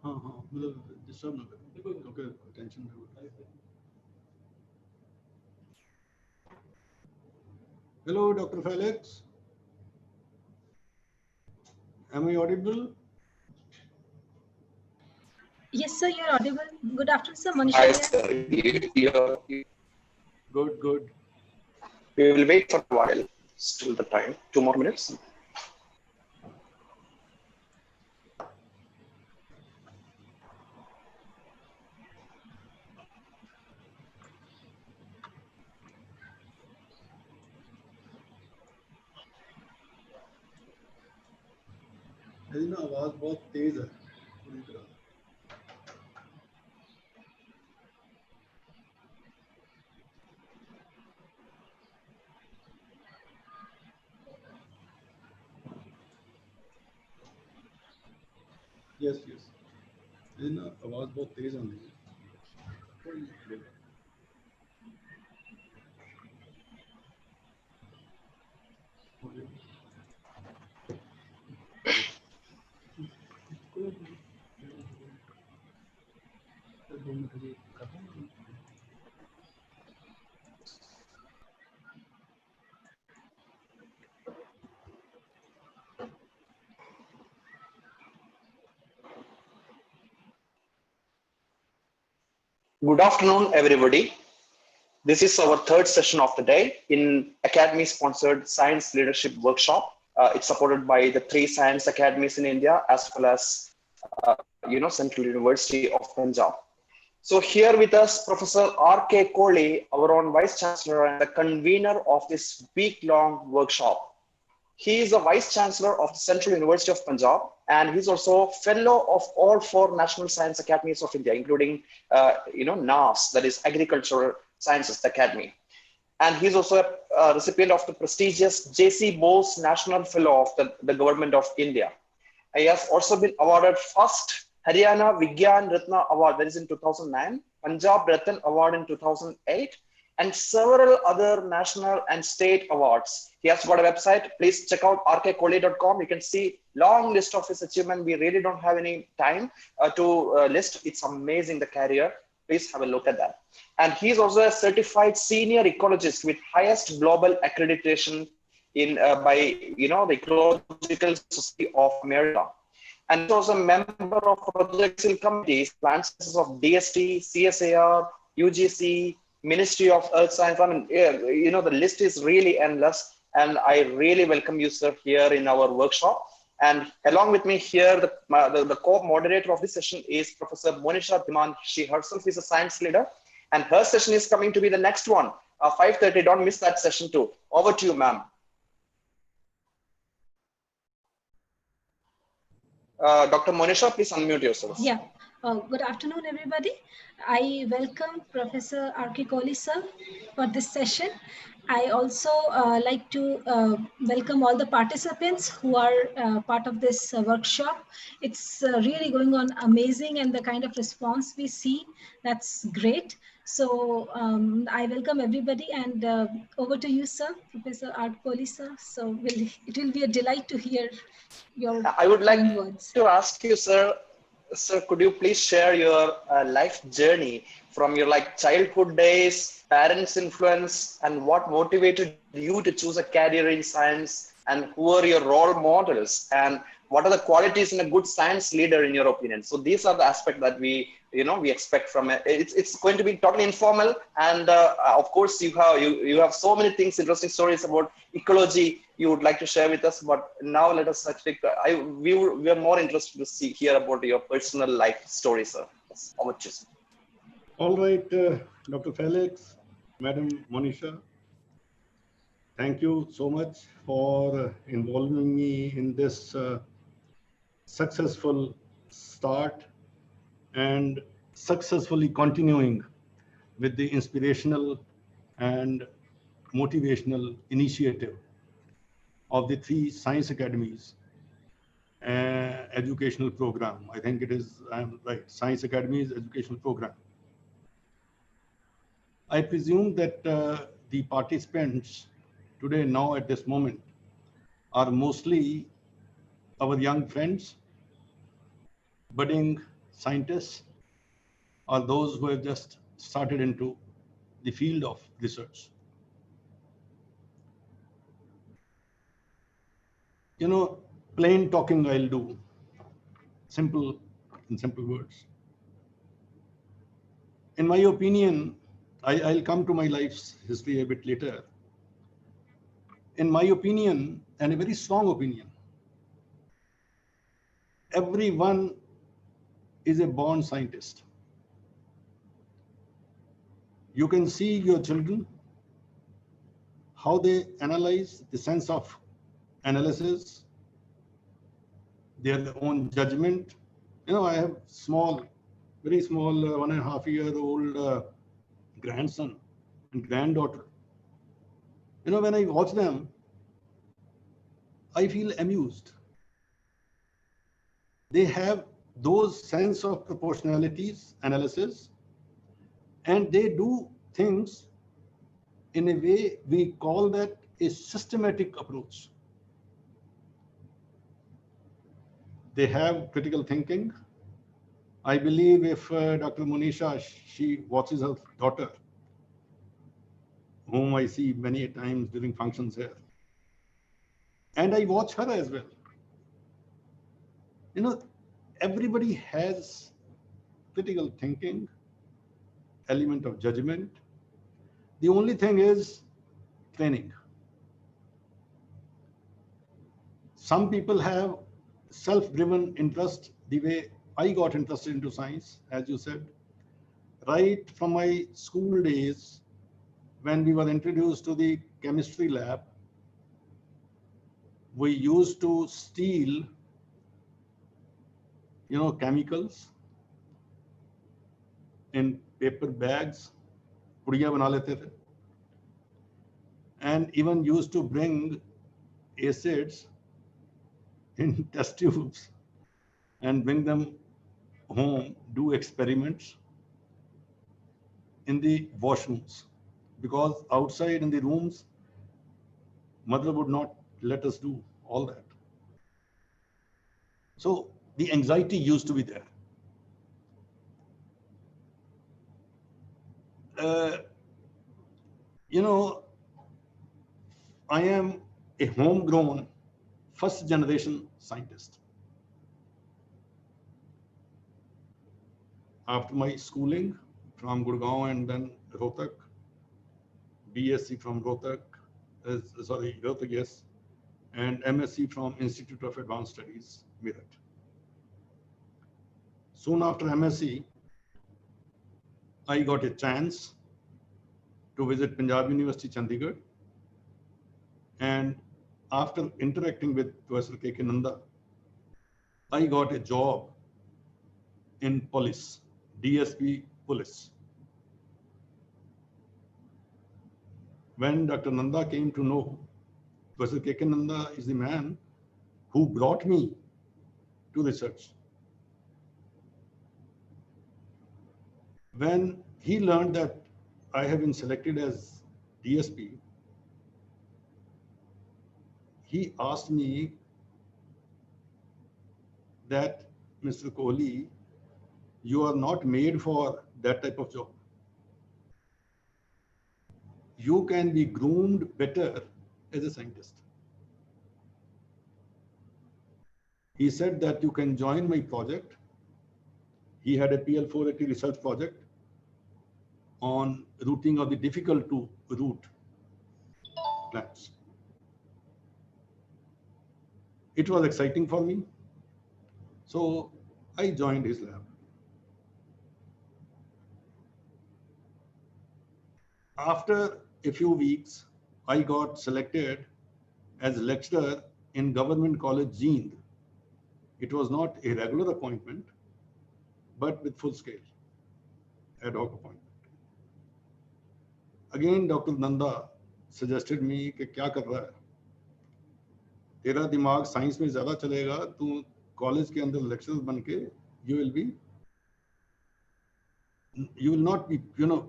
हाँ हाँ मतलब डिस्टर्ब ना करें क्योंकि टेंशन में होता है। Hello, Dr. Felix. Am I audible? Yes, sir, you're audible. Good afternoon, sir. Monisha Hi, here. sir. Good, good. We will wait for a while. Still the time. 2 more minutes. मेरी ना आवाज बहुत तेज है पूरी तरह। यस यस मेरी ना आवाज बहुत तेज आनी है थोड़ी देर। Good afternoon, everybody. This is our third session of the day in Academy-sponsored Science Leadership Workshop. It's supported by the 3 science academies in India as well as, Central University of Punjab. So here with us, Professor R.K. Kohli, our own Vice Chancellor and the convener of this week-long workshop. He is a Vice Chancellor of the Central University of Punjab, and he's also Fellow of all 4 National Science Academies of India, including, NAS, that is Agricultural Sciences Academy. And he's also a recipient of the prestigious J.C. Bose National Fellow of the Government of India. He has also been awarded first Haryana Vigyan Ratna Award, that is in 2009, Punjab Ratan Award in 2008, and several other national and state awards. He has got a website. Please check out rkkohli.com. You can see long list of his achievement. We really don't have any time to list. It's amazing, the career. Please have a look at that. And he's also a certified senior ecologist with highest global accreditation in by the Ecological Society of America. And he's also a member of project committees, plant sciences of DST, CSAR, UGC, Ministry of Earth Science. I mean, the list is really endless. And I really welcome you, sir, here in our workshop. And along with me here, the co-moderator of this session is Professor Monisha Dhiman. She herself is a science leader. And her session is coming to be the next one, 5:30. Don't miss that session too. Over to you, ma'am. Dr. Monisha, please unmute yourself. Yeah. Good afternoon, everybody. I welcome Professor R.K. Kohli, sir, for this session. I also like to welcome all the participants who are part of this workshop. It's really going on amazing, and the kind of response we see, that's great. So I welcome everybody, and over to you, sir, Professor R. Kohli, sir. So it will be a delight to hear your I would like words. to ask you, sir, could you please share your life journey from your childhood days, parents' influence, and what motivated you to choose a career in science, and who are your role models, and what are the qualities in a good science leader in your opinion? So these are the aspects that we expect from it. It's going to be totally informal, and of course you have so many things, interesting stories about ecology you would like to share with us. But now let us actually, we are more interested to hear about your personal life story, sir. Yes, over to you, sir. All right, Dr. Felix, Madam Monisha, thank you so much for involving me in this successful start and successfully continuing with the inspirational and motivational initiative of the 3 science academies educational program. I think it is, I'm right, Science Academies educational program. I presume that the participants today, now at this moment, are mostly our young friends, budding scientists or those who have just started into the field of research. You know, plain talking I'll do, in simple words. In my opinion, I'll come to my life's history a bit later. In my opinion, and a very strong opinion, everyone is a born scientist. You can see your children, how they analyze, the sense of analysis, their own judgment. You know, I have very small 1.5-year-old grandson and granddaughter. You know, when I watch them, I feel amused. They have those sense of proportionalities, analysis, and they do things in a way we call that a systematic approach. They have critical thinking. I believe if Dr. Monisha, she watches her daughter, whom I see many times during functions here, and I watch her as well. You know, everybody has critical thinking, element of judgment. The only thing is training. Some people have self-driven interest, the way I got interested into science, as you said. Right from my school days, when we were introduced to the chemistry lab, we used to steal, you know, chemicals in paper bags, pudiya bana lete the, and even used to bring acids in test tubes and bring them home, do experiments in the washrooms, because outside in the rooms, mother would not let us do all that. So the anxiety used to be there. You know, I am a homegrown first generation scientist. After my schooling from Gurgaon and then Rohtak, BSc from Rohtak, Rohtak, yes, and MSc from Institute of Advanced Studies, Meerut. Soon after MSc, I got a chance to visit Punjab University, Chandigarh. And after interacting with Professor K.K. Nanda, I got a job in police, DSP police. When Dr. Nanda came to know, Professor K.K. Nanda is the man who brought me to research. When he learned that I have been selected as DSP, he asked me that, Mr. Kohli, you are not made for that type of job. You can be groomed better as a scientist. He said that you can join my project. He had a PL480 research project on routing of the difficult to route plants. It was exciting for me. So I joined his lab. After a few weeks, I got selected as lecturer in Government College, Jeend. It was not a regular appointment, but with full scale, ad hoc appointment. Again, Dr. Nanda suggested me कि क्या कर रहा है? तेरा दिमाग science में ज़्यादा चलेगा, तू कॉलेज के अंदर लेक्चरर बन के, you will not be, you know,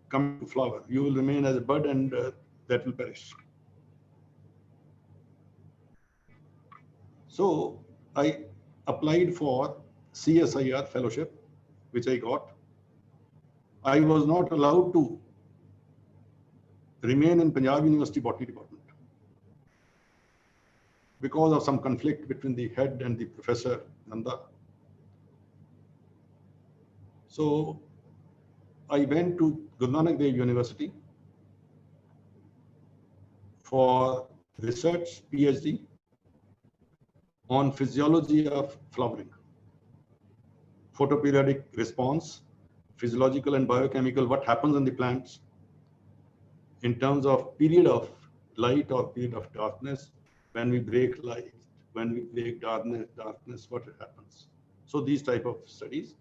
come to flower. You will remain as a bud and that will perish. So I applied for CSIR fellowship, which I got. I was not allowed to remain in Punjab University Botany Department because of some conflict between the head and the professor Nanda. So I went to Guru Nanak Dev University for research PhD on physiology of flowering, photoperiodic response, physiological and biochemical, what happens in the plants in terms of period of light or period of darkness, when we break light, when we break darkness, what happens. So these type of studies.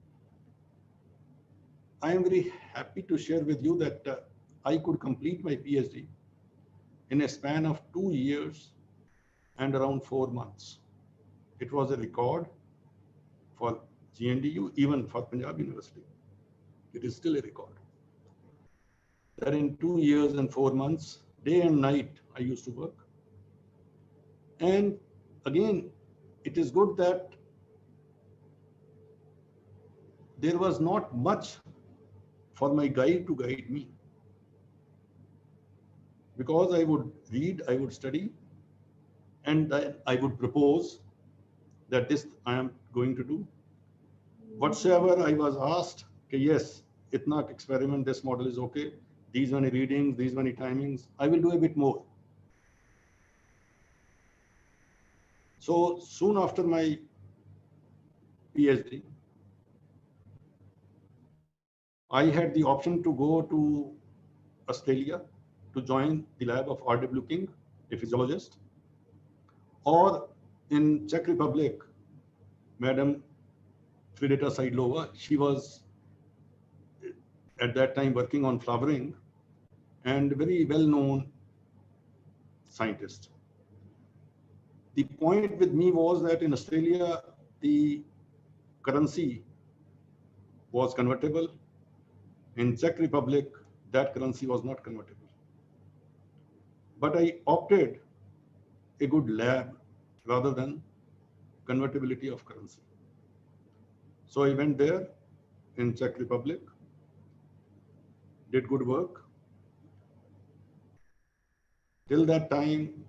I am very happy to share with you that I could complete my PhD in a span of 2 years and around 4 months. It was a record for GNDU, even for Punjab University. It is still a record. That in 2 years and 4 months, day and night, I used to work. And again, it is good that there was not much for my guide to guide me. Because I would read, I would study, and I would propose that this I am going to do. Whatsoever I was asked, okay, yes, itna experiment, this model is okay, these many readings, these many timings, I will do a bit more. So soon after my PhD, I had the option to go to Australia to join the lab of R.W. King, a physiologist, or in Czech Republic, Madam Frideta Seidlova, she was at that time working on flowering and very well-known scientist. The point with me was that in Australia, the currency was convertible. In Czech Republic, that currency was not convertible. But I opted a good lab rather than convertibility of currency. So I went there in Czech Republic, did good work. Till that time,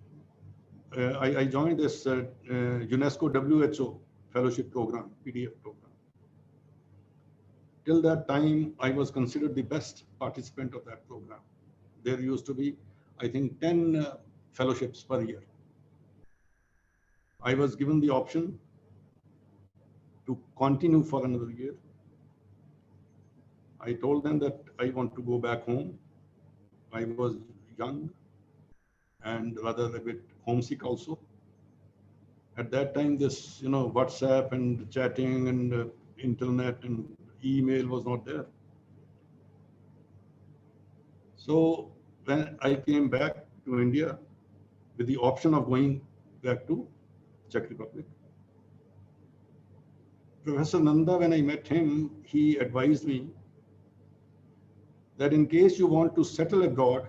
I joined this UNESCO WHO fellowship program, PDF program. Till that time, I was considered the best participant of that program. There used to be, I think, 10 fellowships per year. I was given the option to continue for another year. I told them that I want to go back home. I was young and rather a bit homesick also. At that time, this, WhatsApp and chatting and internet and email was not there. So when I came back to India with the option of going back to Czech Republic, Professor Nanda, when I met him, he advised me that in case you want to settle abroad,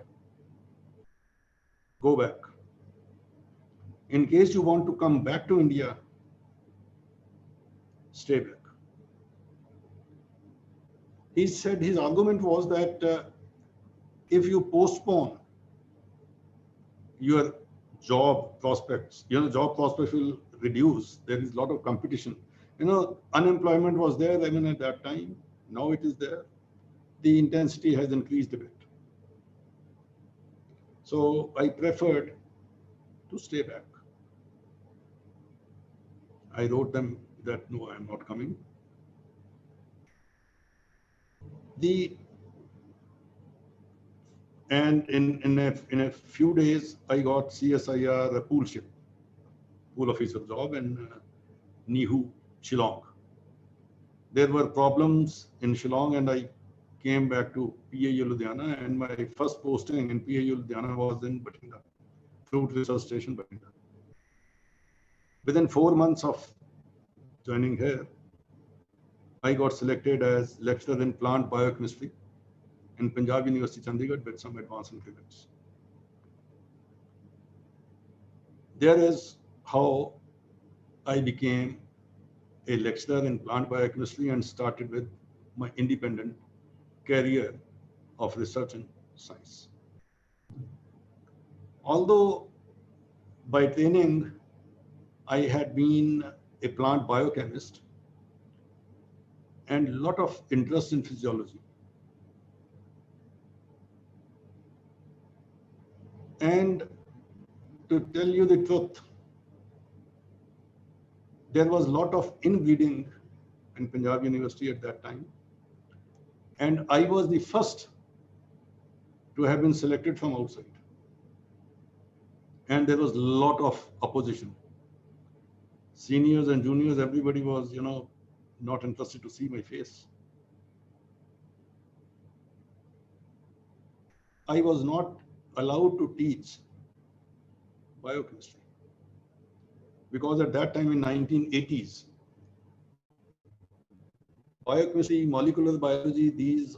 go back. In case you want to come back to India, stay back. He said his argument was that if you postpone your job prospects, job prospects will reduce. There is a lot of competition. Unemployment was there even at that time. Now it is there. The intensity has increased a bit. So I preferred to stay back. I wrote them that no, I am not coming. And in a few days, I got CSIR pool officer job in Nihu, Shillong. There were problems in Shillong, and I came back to PIU Ludhiana, and my first posting in PIU Ludhiana was in Bathinda, Fruit Research Station, Bathinda. Within 4 months of joining here, I got selected as lecturer in plant biochemistry in Punjab University, Chandigarh, with some advanced increments. There is how I became a lecturer in plant biochemistry and started with my independent career of research and science. Although by training, I had been a plant biochemist and a lot of interest in physiology. And to tell you the truth, there was a lot of inbreeding in Punjab University at that time. And I was the first to have been selected from outside. And there was a lot of opposition. Seniors and juniors, everybody was, not interested to see my face. I was not allowed to teach biochemistry because at that time in 1980s, biochemistry, molecular biology, these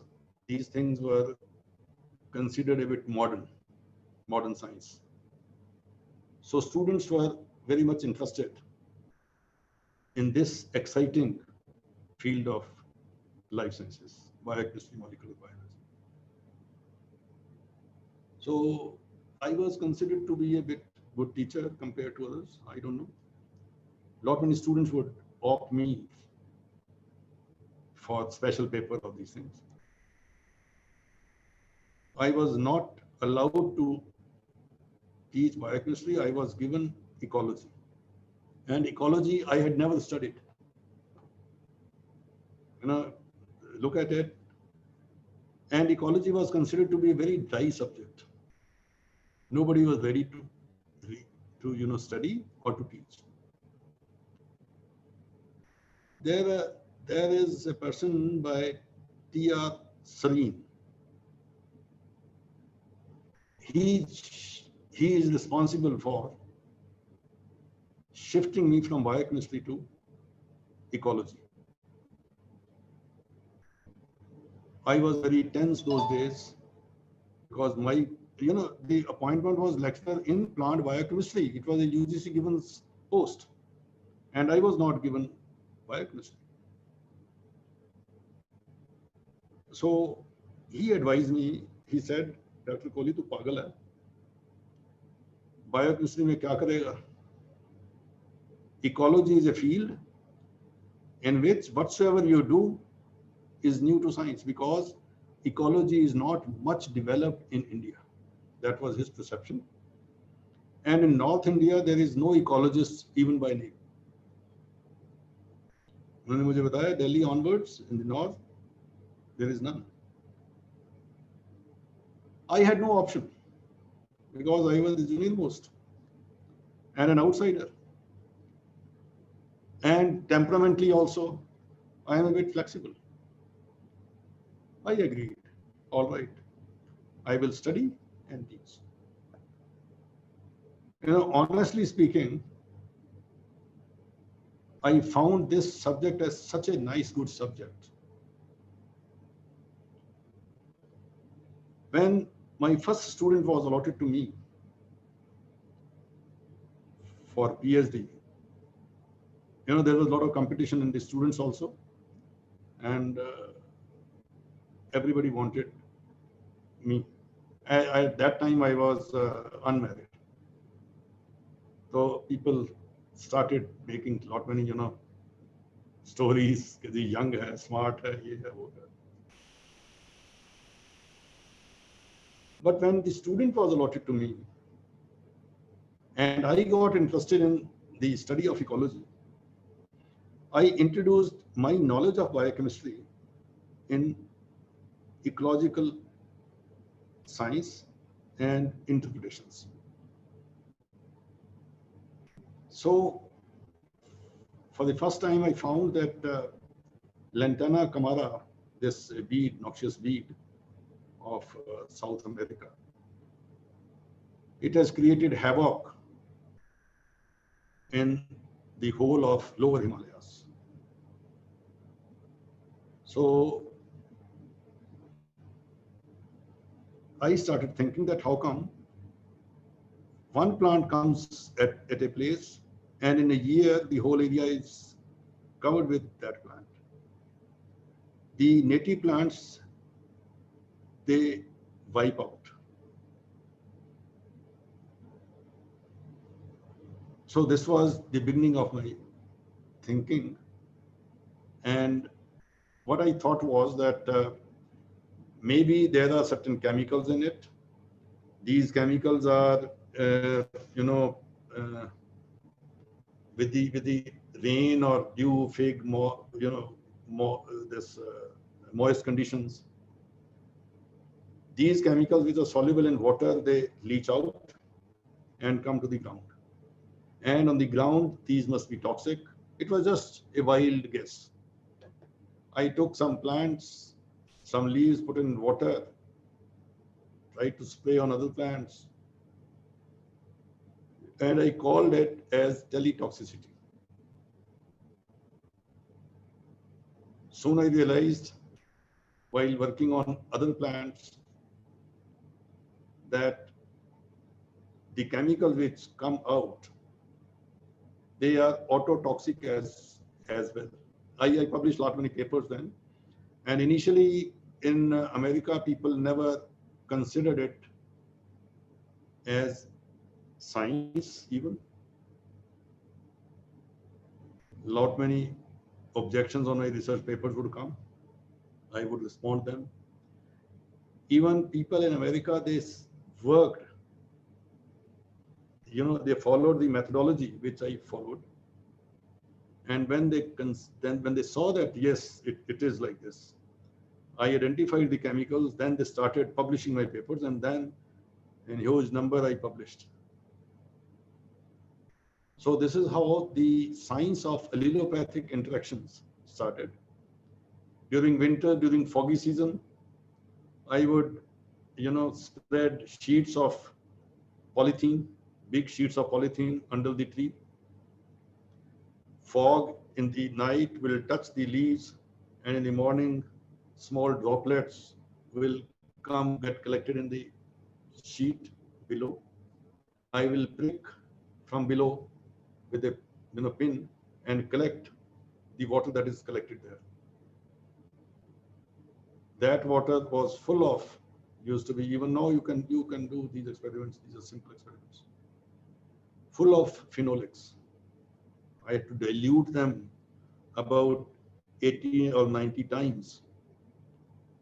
things were considered a bit modern science. So students were very much interested in this exciting field of life sciences, biochemistry, molecular biology. So I was considered to be a bit good teacher compared to others. I don't know. Lot many students would opt me for special paper of these things. I was not allowed to teach biochemistry. I was given ecology. And ecology I had never studied. Look at it. And ecology was considered to be a very dry subject. Nobody was ready to study or to teach. There is a person by T.R. Sareen. He is responsible for shifting me from biochemistry to ecology. I was very tense those days because the appointment was lecturer in plant biochemistry. It was a UGC given post, and I was not given biochemistry. So he advised me. He said, "Dr. Kohli, tu pagal hai. Biochemistry mein kya karega? Ecology is a field in which whatsoever you do is new to science because ecology is not much developed in India." That was his perception. And in North India, there is no ecologist even by name. उन्होंने मुझे बताया, Delhi onwards, in the north, there is none. I had no option because I was the junior most and an outsider. And temperamentally also, I am a bit flexible. I agreed. All right, I will study and teach. Honestly speaking, I found this subject as such a nice, good subject. When my first student was allotted to me for PhD, there was a lot of competition in the students also, and everybody wanted me. At that time, I was unmarried. So people started making a lot many, stories. That he's young, hai, smart, hai, ye hai, wo hai. But when the student was allotted to me, and I got interested in the study of ecology, I introduced my knowledge of biochemistry in ecological science and interpretations. So for the first time, I found that Lantana camara, this weed, noxious weed of South America, it has created havoc in the whole of lower Himalayas. So I started thinking that how come one plant comes at a place and in a year the whole area is covered with that plant. The native plants, they wipe out. So this was the beginning of my thinking. And what I thought was that maybe there are certain chemicals in it. These chemicals are, with the rain or dew, fig, moist conditions. These chemicals which are soluble in water, they leach out and come to the ground. And on the ground, these must be toxic. It was just a wild guess. I took some plants, some leaves, put in water, tried to spray on other plants, and I called it as teletoxicity. Soon I realized, while working on other plants, that the chemicals which come out, they are autotoxic as well. I published a lot many papers then, and initially in America, people never considered it as science even. Lot many objections on my research papers would come. I would respond them. Even people in America, they worked, they followed the methodology which I followed. And when they saw that, yes, it is like this, I identified the chemicals, then they started publishing my papers, and then in huge number I published. So this is how the science of allelopathic interactions started. During winter, during foggy season, I would, spread sheets of polythene, big sheets of polythene under the tree. Fog in the night will touch the leaves, and in the morning, small droplets will get collected in the sheet below. I will prick from below with a pin and collect the water that is collected there. That water was full of, used to be, even now you can do these experiments, these are simple experiments, full of phenolics. I had to dilute them about 80 or 90 times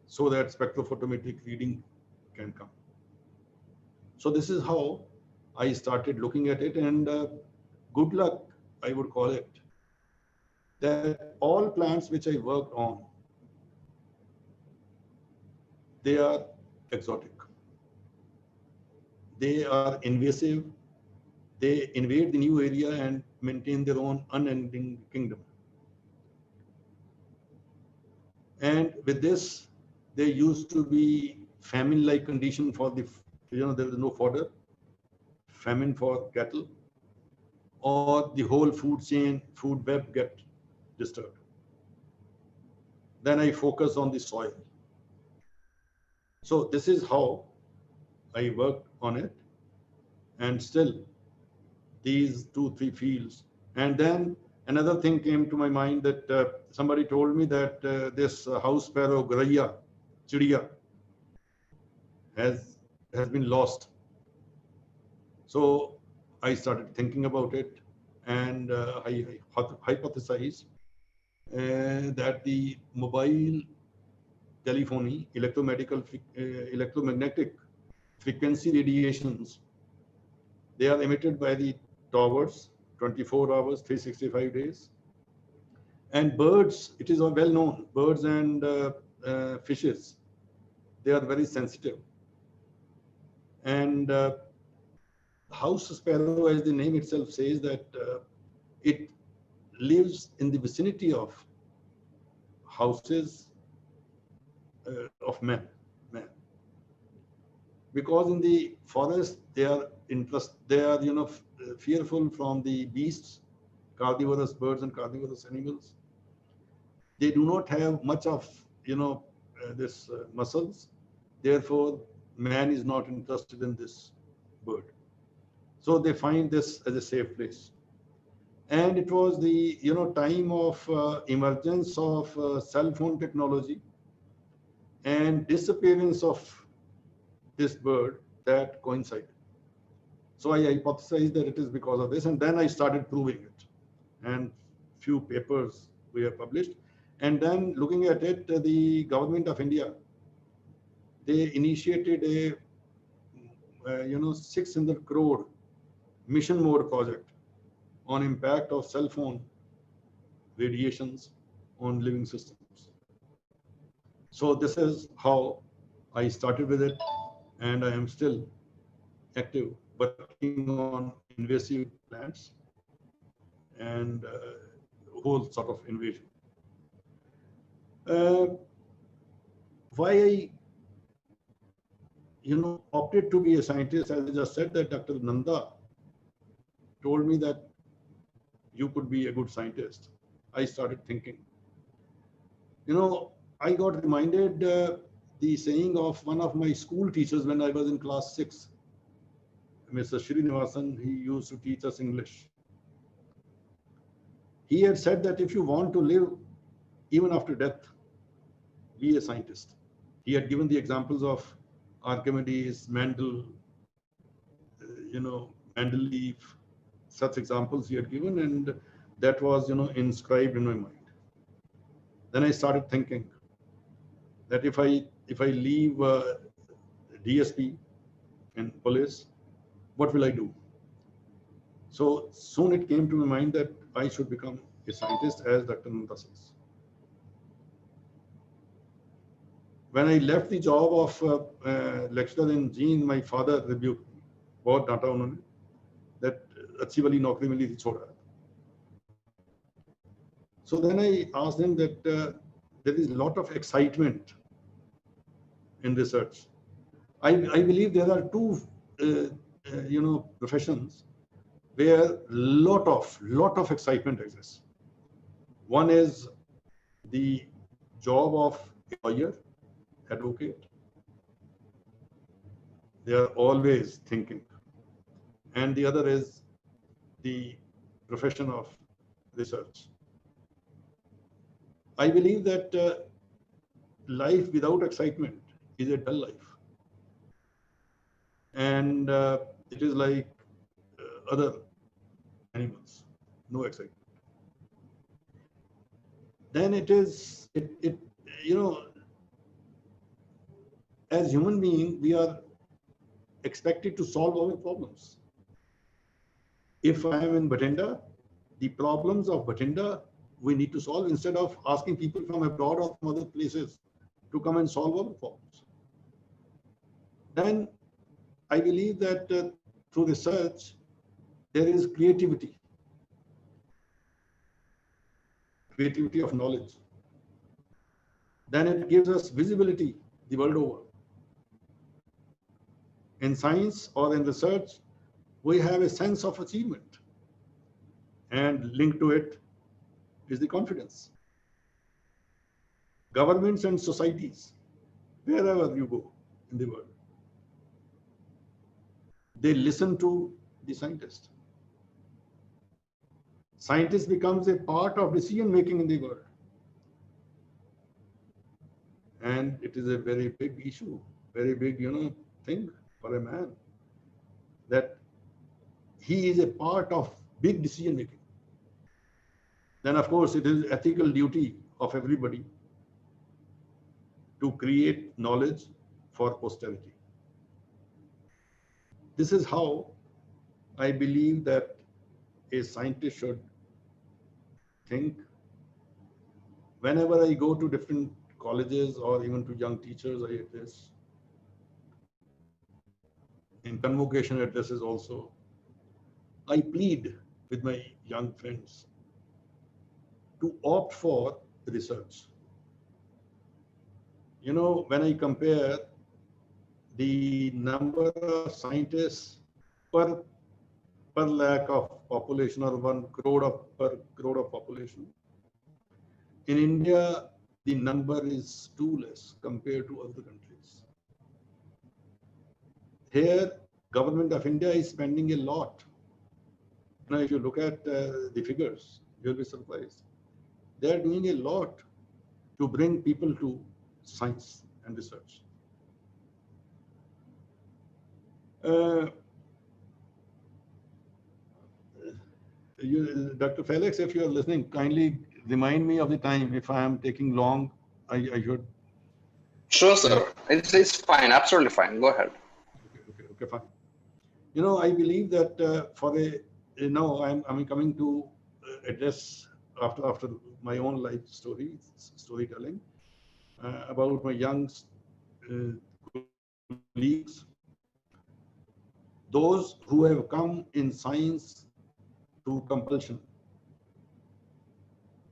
so that spectrophotometric reading can come. So this is how I started looking at it, and good luck, I would call it, that all plants which I worked on, they are exotic. They are invasive. They invade the new area and maintain their own unending kingdom. And with this, there used to be famine-like condition for the, there was no fodder, famine for cattle, or the whole food chain, food web get disturbed. Then I focus on the soil. So this is how I worked on it, and still these 2-3 fields. And then another thing came to my mind that somebody told me that this house sparrow, Goraiya, Chidiya, has been lost. So I started thinking about it, and I hypothesized that the mobile telephony, electromagnetic frequency radiations, they are emitted by the towers 24 hours, 365 days. And birds, it is well known, birds and fishes, they are very sensitive. And house sparrow, as the name itself says, that it lives in the vicinity of houses of men. Because in the forest, they are fearful from the beasts, carnivorous birds and carnivorous animals. They do not have much of, this muscles. Therefore, man is not interested in this bird. So they find this as a safe place. And it was the time of emergence of cell phone technology and disappearance of this bird that coincided. So I hypothesized that it is because of this, and then I started proving it. And few papers we have published. And then looking at it, the government of India, they initiated a 600 crore mission mode project on impact of cell phone radiations on living systems. So this is how I started with it, and I am still active working on invasive plants and whole sort of invasion. Why I opted to be a scientist, as I just said, that Dr. Nanda told me that you could be a good scientist. I started thinking. I got reminded the saying of one of my school teachers when I was in class 6, Mr. Srinivasan. He used to teach us English. He had said that if you want to live even after death, be a scientist. He had given the examples of Archimedes, Mendel, Mendeleev, such examples he had given, and that was, inscribed in my mind. Then I started thinking that if I leave DSP and police, what will I do? So soon it came to my mind that I should become a scientist, as Dr. Nanda says. When I left the job of lecturer in Gene, my father rebuked me. बहुत डांटा उन्होंने, that अच्छी वाली नौकरी मिली थी, छोड़ा. So then I asked him that there is a lot of excitement in research. I believe there are two professions where lot of excitement exists. One is the job of a lawyer, advocate. They are always thinking. And the other is the profession of research. I believe that life without excitement is a dull life. And it is like other animals, no excitement. Then as human beings, we are expected to solve our problems. If I am in Bathinda, the problems of Bathinda we need to solve, instead of asking people from abroad or from other places to come and solve our problems. Then I believe that through research, there is creativity of knowledge. Then it gives us visibility the world over. In science or in research, we have a sense of achievement, and linked to it is the confidence. Governments and societies, wherever you go in the world, they listen to the scientist. Scientist becomes a part of decision making in the world. And it is a very big issue, very big, thing for a man, that he is a part of big decision making. Then of course it is ethical duty of everybody to create knowledge for posterity. This is how I believe that a scientist should think. Whenever I go to different colleges or even to young teachers, I address. In convocation addresses also, I plead with my young friends to opt for research. When I compare the number of scientists per lakh of population, or 1 crore per crore of population, in India, the number is too less compared to other countries. Here, government of India is spending a lot Now, if you look at the figures, you'll be surprised. They are doing a lot to bring people to science and research. Dr. Felix, if you are listening, kindly remind me of the time. If I am taking long, I should. Sure, sir. It's fine. Absolutely fine. Go ahead. Okay, fine. You know, I believe that for a, I'm coming to address after my own life storytelling about my young colleagues, those who have come in science through compulsion,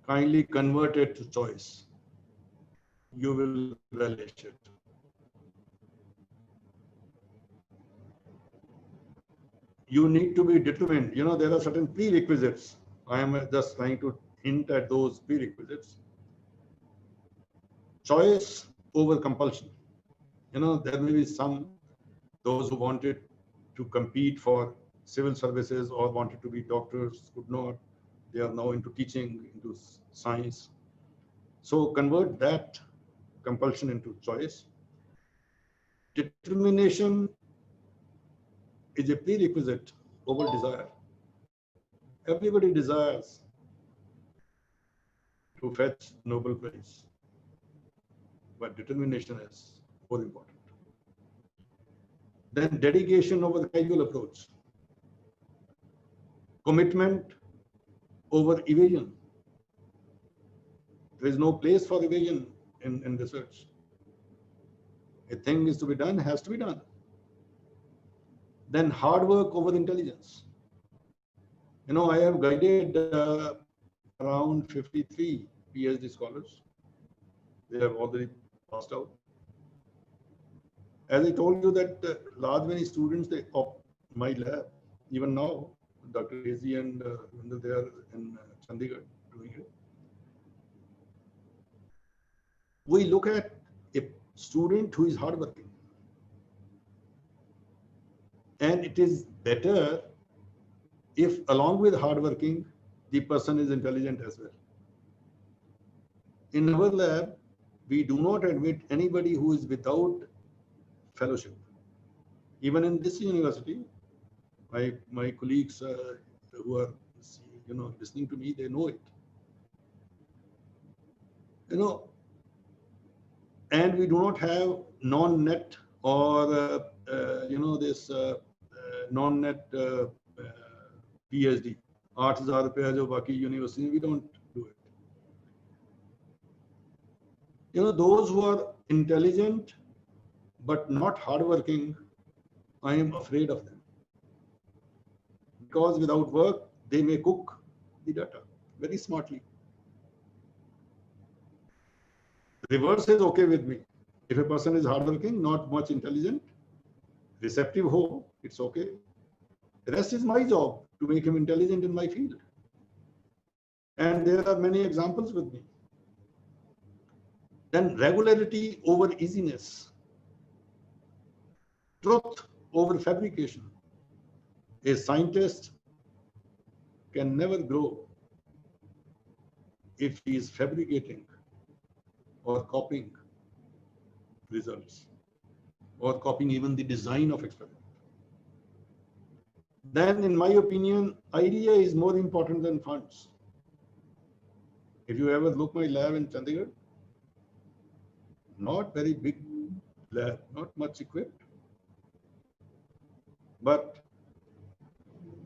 kindly convert it to choice. You will relish it. You need to be determined. You know, there are certain prerequisites. I am just trying to hint at those prerequisites. Choice over compulsion. You know, there may be those who wanted to compete for civil services or wanted to be doctors, could not. They are now into teaching, into science. So convert that compulsion into choice. Determination is a prerequisite over desire. Everybody desires to fetch Nobel Prize, but determination is more important. Then dedication over the casual approach. Commitment over evasion. There is no place for evasion in research. A thing is to be done, has to be done. Then hard work over intelligence. You know, I have guided around 53 PhD scholars. They have already passed out. As I told you that large many students of my lab, even now, Dr. Hazy and they are in Chandigarh doing it. We look at a student who is hardworking. And it is better if along with hardworking, the person is intelligent as well. In our lab, we do not admit anybody who is without fellowship. Even in this university, my colleagues who are listening to me, they know it. You know, and we do not have non-net or this non-net PhD. 8,000 रुपया जो बाकी university we don't do it. You know, those who are intelligent but not hardworking, I am afraid of them. Because without work, they may cook the data very smartly. Reverse is okay with me. If a person is hardworking, not much intelligent, receptive ho, it's okay. The rest is my job to make him intelligent in my field. And there are many examples with me. Then regularity over easiness. Truth over fabrication. A scientist can never grow if he is fabricating or copying results or copying even the design of experiment. Then, in my opinion, idea is more important than funds. If you ever look my lab in Chandigarh, not very big lab, not much equipped, but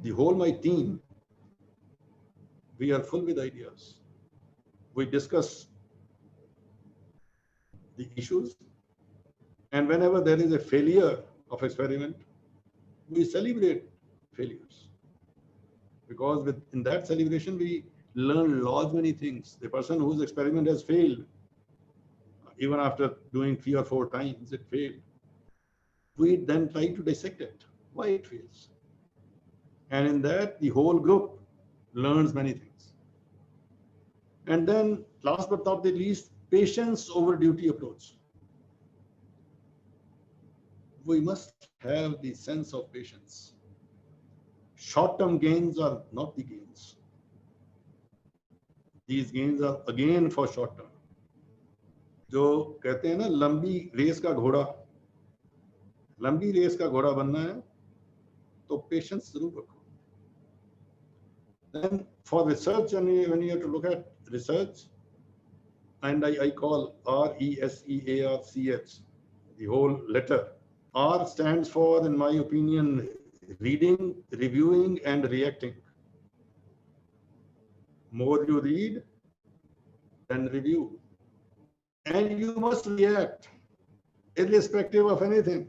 the whole my team, we are full with ideas. We discuss the issues, and whenever there is a failure of experiment, we celebrate failures, because in that celebration we learn large many things. The person whose experiment has failed, even after doing 3 or 4 times it failed, we then try to dissect it, why it fails, and in that the whole group learns many things. And then last but not the least, patience over duty approach. We must have the sense of patience. short-term gains are not the gains. These gains are again for short term. जो कहते हैं ना लंबी race का घोड़ा बनना है तो पेशेंस जरूर रखो. Then for research, and when you have to look at research, and I call RESEARCH, the whole letter. R stands for, in my opinion, reading, reviewing, and reacting. More you read, then review. And you must react, irrespective of anything.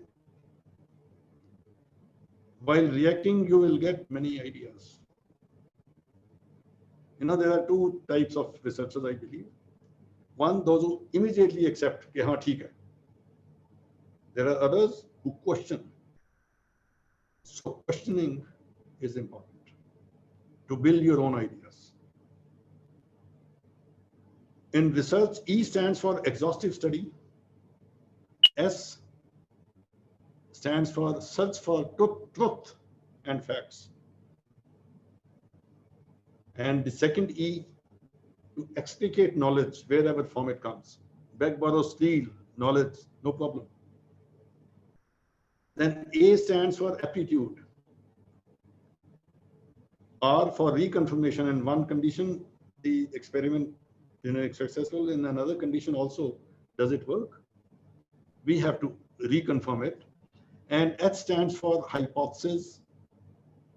While reacting, you will get many ideas. You know, there are two types of researchers, I believe. One, those who immediately accept, कि हाँ ठीक है. There are others who question. So questioning is important to build your own ideas. In research, E stands for exhaustive study. S stands for search for truth and facts. And the second E, to explicate knowledge wherever form it comes. Beg, borrow, steal knowledge, no problem. Then A stands for aptitude. R for reconfirmation. In one condition, the experiment is successful. In another condition also, does it work? We have to reconfirm it. And H stands for hypothesis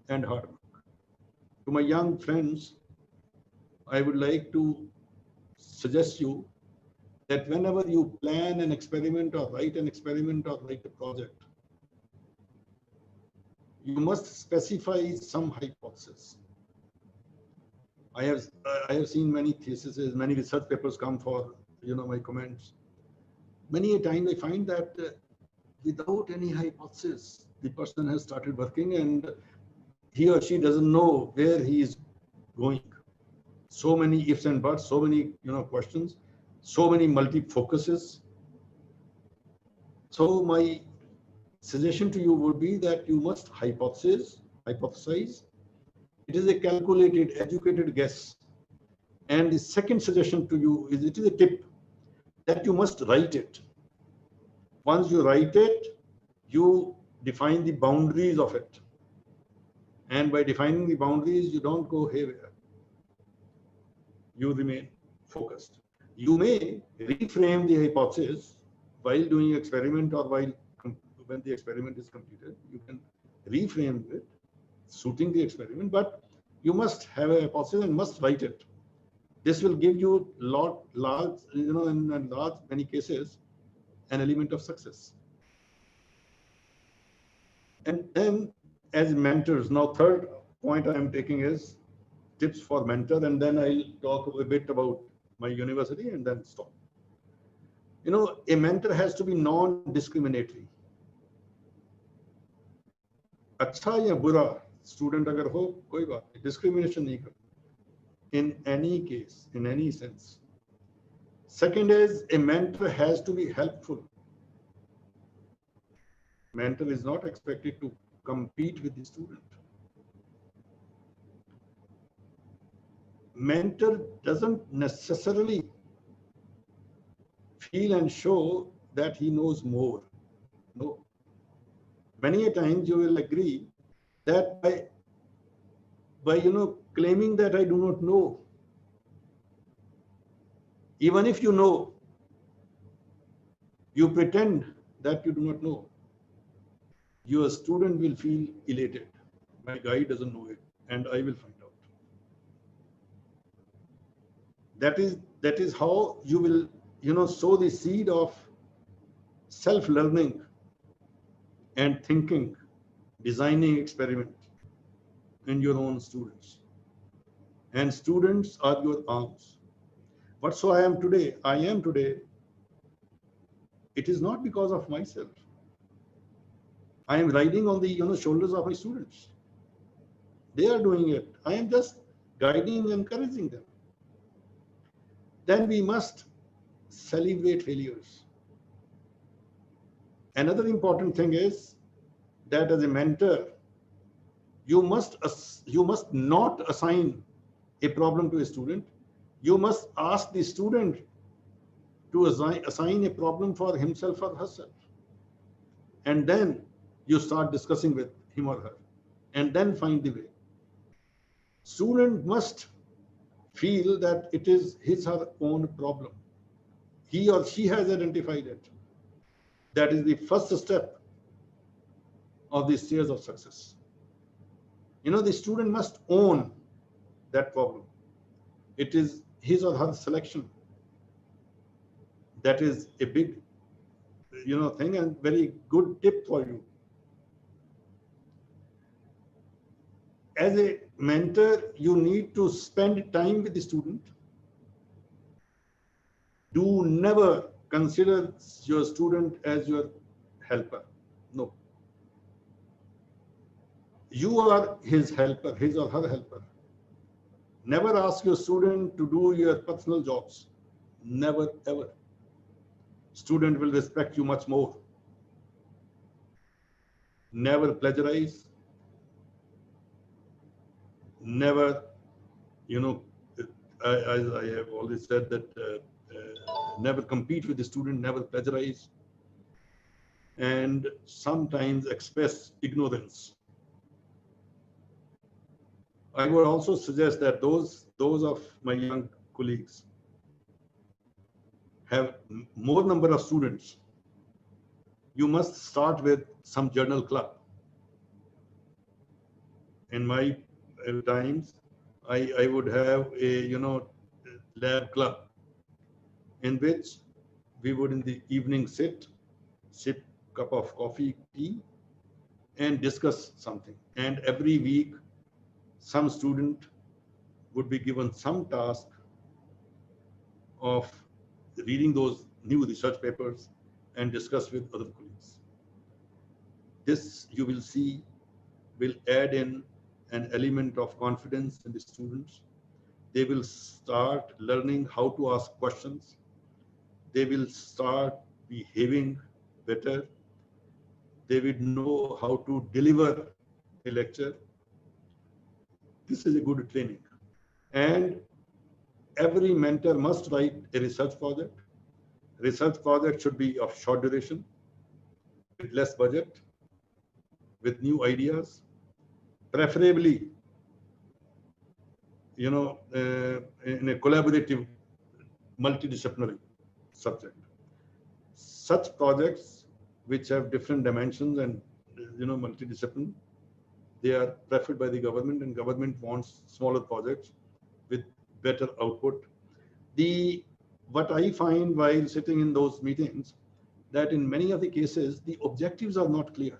and hard work. To my young friends, I would like to suggest you that whenever you plan an experiment or write an experiment or write a project, you must specify some hypothesis. I have seen many theses, many research papers come for my comments. Many a time I find that without any hypothesis, the person has started working and he or she doesn't know where he is going. So many ifs and buts, so many questions, so many multi-focuses. So my suggestion to you would be that you must hypothesize. It is a calculated, educated guess. And the second suggestion to you is, it is a tip that you must write it. Once you write it, you define the boundaries of it. And by defining the boundaries, you don't go haywire. You remain focused. You may reframe the hypothesis while doing experiment or when the experiment is completed. You can reframe it, suiting the experiment, but you must have a hypothesis and must write it. This will give you in many cases, an element of success. And then as mentors, now third point I am taking is tips for mentor, and then I'll talk a bit about my university and then stop. A mentor has to be non-discriminatory. अच्छा या बुरा student अगर हो कोई बात नहीं, discrimination नहीं करना. In any case, in any sense. Second is, a mentor has to be helpful. Mentor is not expected to compete with the student. Mentor doesn't necessarily feel and show that he knows more. No. Many a times you will agree that by claiming that I do not know, even if you know, you pretend that you do not know, your student will feel elated. My guy doesn't know it, and I will find out. That is how you will sow the seed of self-learning and thinking, designing experiment in your own students. And students are your arms. But so I am today, it is not because of myself. I am riding on the shoulders of my students. They are doing it. I am just guiding, encouraging them. Then we must celebrate failures. Another important thing is that as a mentor, You must not assign a problem to a student. You must ask the student to assign a problem for himself or herself. And then you start discussing with him or her, and then find the way. Student must feel that it is his or her own problem. He or she has identified it. That is the first step of the stairs of success. You know, the student must own that problem. It is his or her selection. That is a big, thing, and very good tip for you. As a mentor, you need to spend time with the student. Do never consider your student as your helper. No. You are his helper, his or her helper. Never ask your student to do your personal jobs. Never, ever. Student will respect you much more. Never plagiarize. Never, as I have always said, that never compete with the student, never plagiarize, and sometimes express ignorance. I would also suggest that those of my young colleagues have more number of students. You must start with some journal club. In my times, I would have a lab club in which we would in the evening sip cup of coffee, tea, and discuss something. And every week, some student would be given some task of reading those new research papers and discuss with other colleagues. This, you will see, will add in an element of confidence in the students. They will start learning how to ask questions. They will start behaving better. They will know how to deliver a lecture. This is a good training. And every mentor must write a research project. Research project should be of short duration, with less budget, with new ideas, preferably, in a collaborative, multidisciplinary subject. Such projects which have different dimensions and, multidiscipline, they are preferred by the government, and government wants smaller projects with better output. What I find while sitting in those meetings, that in many of the cases, the objectives are not clear.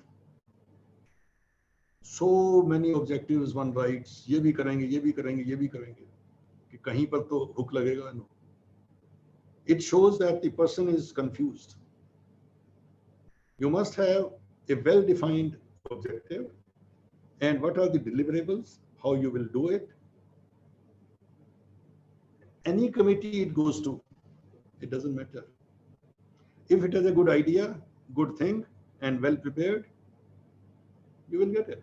So many objectives one writes, ये भी करेंगे, ये भी करेंगे, ये भी करेंगे, कि कहीं पर तो hook लगेगा. No. It shows that the person is confused. You must have a well-defined objective, and what are the deliverables, how you will do it. Any committee it goes to, it doesn't matter. If it has a good idea, good thing, and well prepared, you will get it.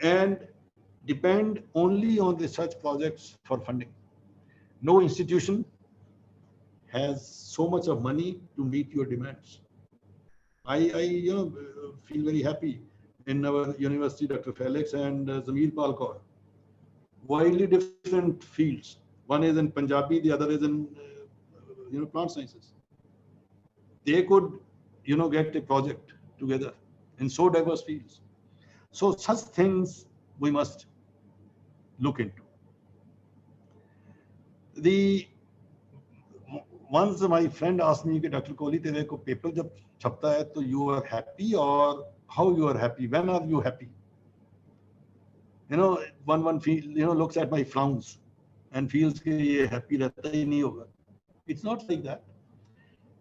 And depend only on research projects for funding. No institution has so much of money to meet your demands. I feel very happy in our university, Dr. Felix and Zamir Palkar, widely different fields. One is in Punjabi, the other is in plant sciences. They could get a project together in so diverse fields. So such things we must look into. Once my friend asked me, Dr. Kohli, तेरे को paper जब छपता है तो you are happy, or how you are happy? When are you happy? One feel, looks at my frowns and feels कि ये happy रहता ही नहीं होगा. It's not like that.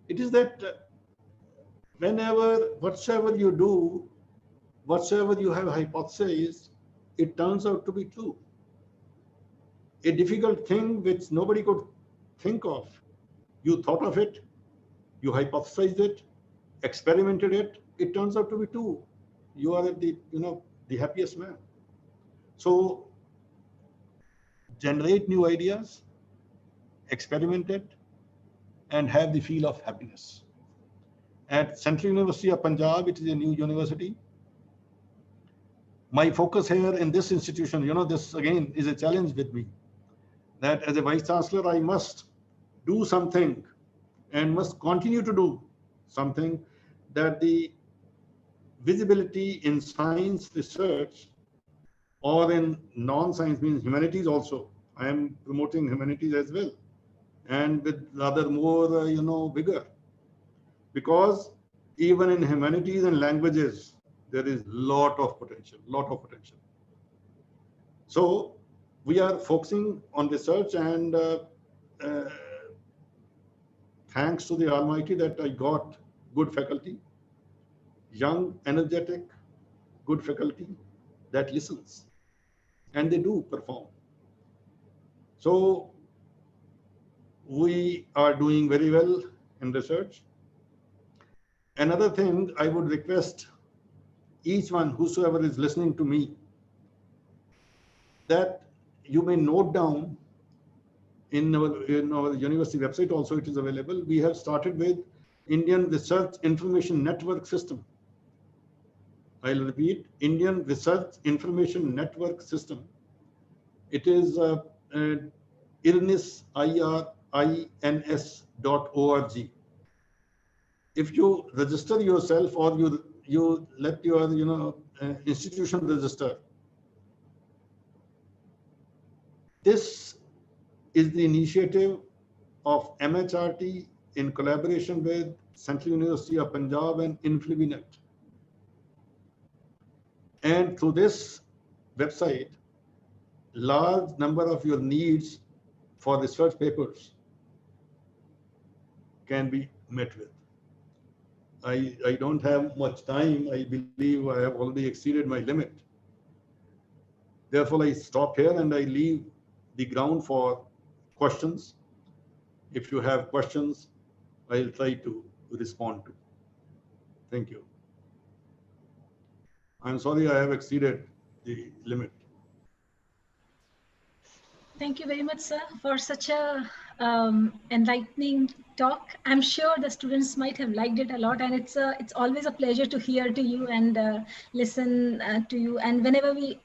It is that whatsoever you do, whatsoever you have hypothesized, it turns out to be true. A difficult thing which nobody could think of, you thought of it, you hypothesized it, experimented it, it turns out to be true. You are the happiest man. So generate new ideas, experiment it, and have the feel of happiness. At Central University of Punjab, it is a new university. My focus here in this institution, this again is a challenge with me, that as a Vice Chancellor, I must do something and must continue to do something, that the visibility in science research or in non-science, means humanities also. I am promoting humanities as well, and with rather more, vigor. Because even in humanities and languages, there is lot of potential. So we are focusing on research, and thanks to the Almighty that I got good faculty, young, energetic, good faculty that listens, and they do perform. So we are doing very well in research. Another thing I would request each one, whosoever is listening to me, that you may note down in our university website also, it is available. We have started with Indian Research Information Network System. I'll repeat, Indian Research Information Network System. It is IRINS, IRINS.org. If you register yourself, or you let your institution register, this is the initiative of MHRT in collaboration with Central University of Punjab and InfluviNet. And through this website, large number of your needs for research papers can be met with. I don't have much time. I believe I have already exceeded my limit. Therefore, I stop here and I leave the ground for questions. If you have questions, I'll try to respond to. Thank you. I'm sorry I have exceeded the limit. Thank you very much, sir, for such a enlightening talk. I'm sure the students might have liked it a lot, and it's always a pleasure to hear to you and listen to you. And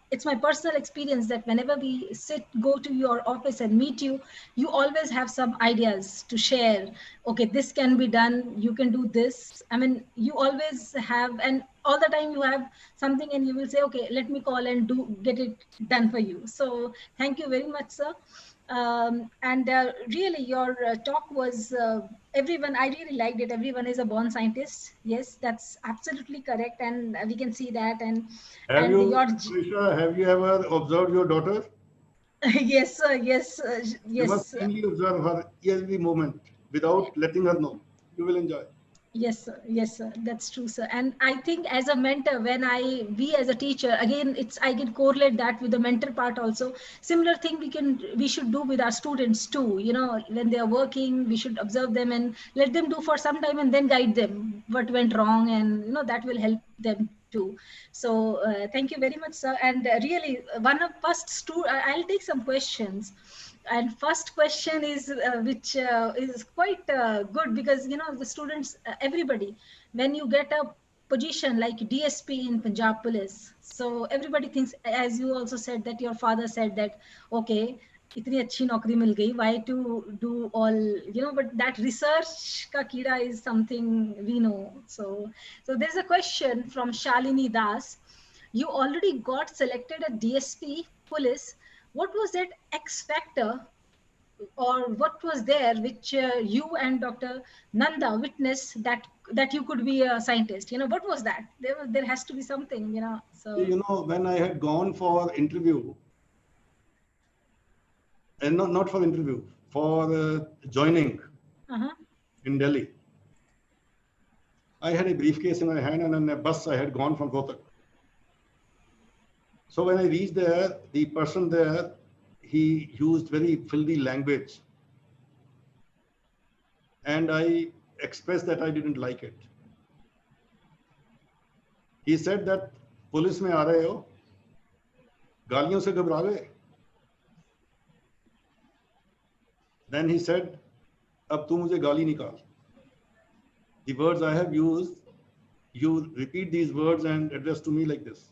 it's my personal experience that whenever we go to your office and meet you, you always have some ideas to share. Okay, this can be done. You can do this. I mean, you always have, and all the time you have something, and you will say, okay, let me call and get it done for you. So thank you very much, sir. And really, your talk was everyone. I really liked it. Everyone is a born scientist. Yes, that's absolutely correct, and we can see that. And have you ever observed your daughter? Yes, sir. Yes, yes. You must keenly observe her every moment without letting her know. You will enjoy. Yes, sir. Yes, sir. That's true, sir. And I think as a mentor, we as a teacher, again, I can correlate that with the mentor part also. Similar thing we should do with our students too. When they are working, we should observe them and let them do for some time, and then guide them what went wrong, and that will help them too. So thank you very much, sir. And really, I'll take some questions. And first question is which is quite good, because the students, everybody, when you get a position like DSP in Punjab Police, so everybody thinks, as you also said, that your father said that, okay, itni achhi naukri mil gayi, why to do all, but that research ka keeda is something we know. So there's a question from Shalini Das. You already got selected at DSP Police. What was that X factor, or what was there which you and Dr. Nanda witnessed that you could be a scientist? What was that? There has to be something, So when I had gone for interview, and not for interview, for joining in Delhi, I had a briefcase in my hand, and on a bus I had gone from Rohtak. So when I reached there, the person there, he used very filthy language, and I expressed that I didn't like it. He said that, police mein aa rahe ho, गालियों से घबरा गए. Then he said, अब तू मुझे गाली निकाल. The words I have used, you repeat these words and address to me like this.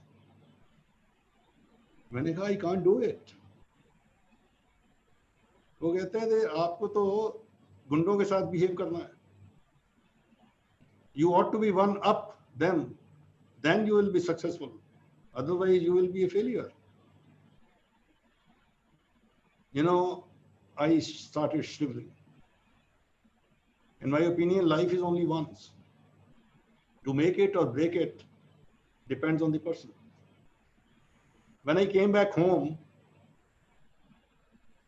मैंने कहा I can't do it. वो कहते थे आपको तो गुंडों के साथ बिहेव करना है. You ought to be one up them, then you will be successful. Otherwise, you will be a failure. You know, I started shivering. In my opinion, life is only once. To make it or break it depends on the person. When I came back home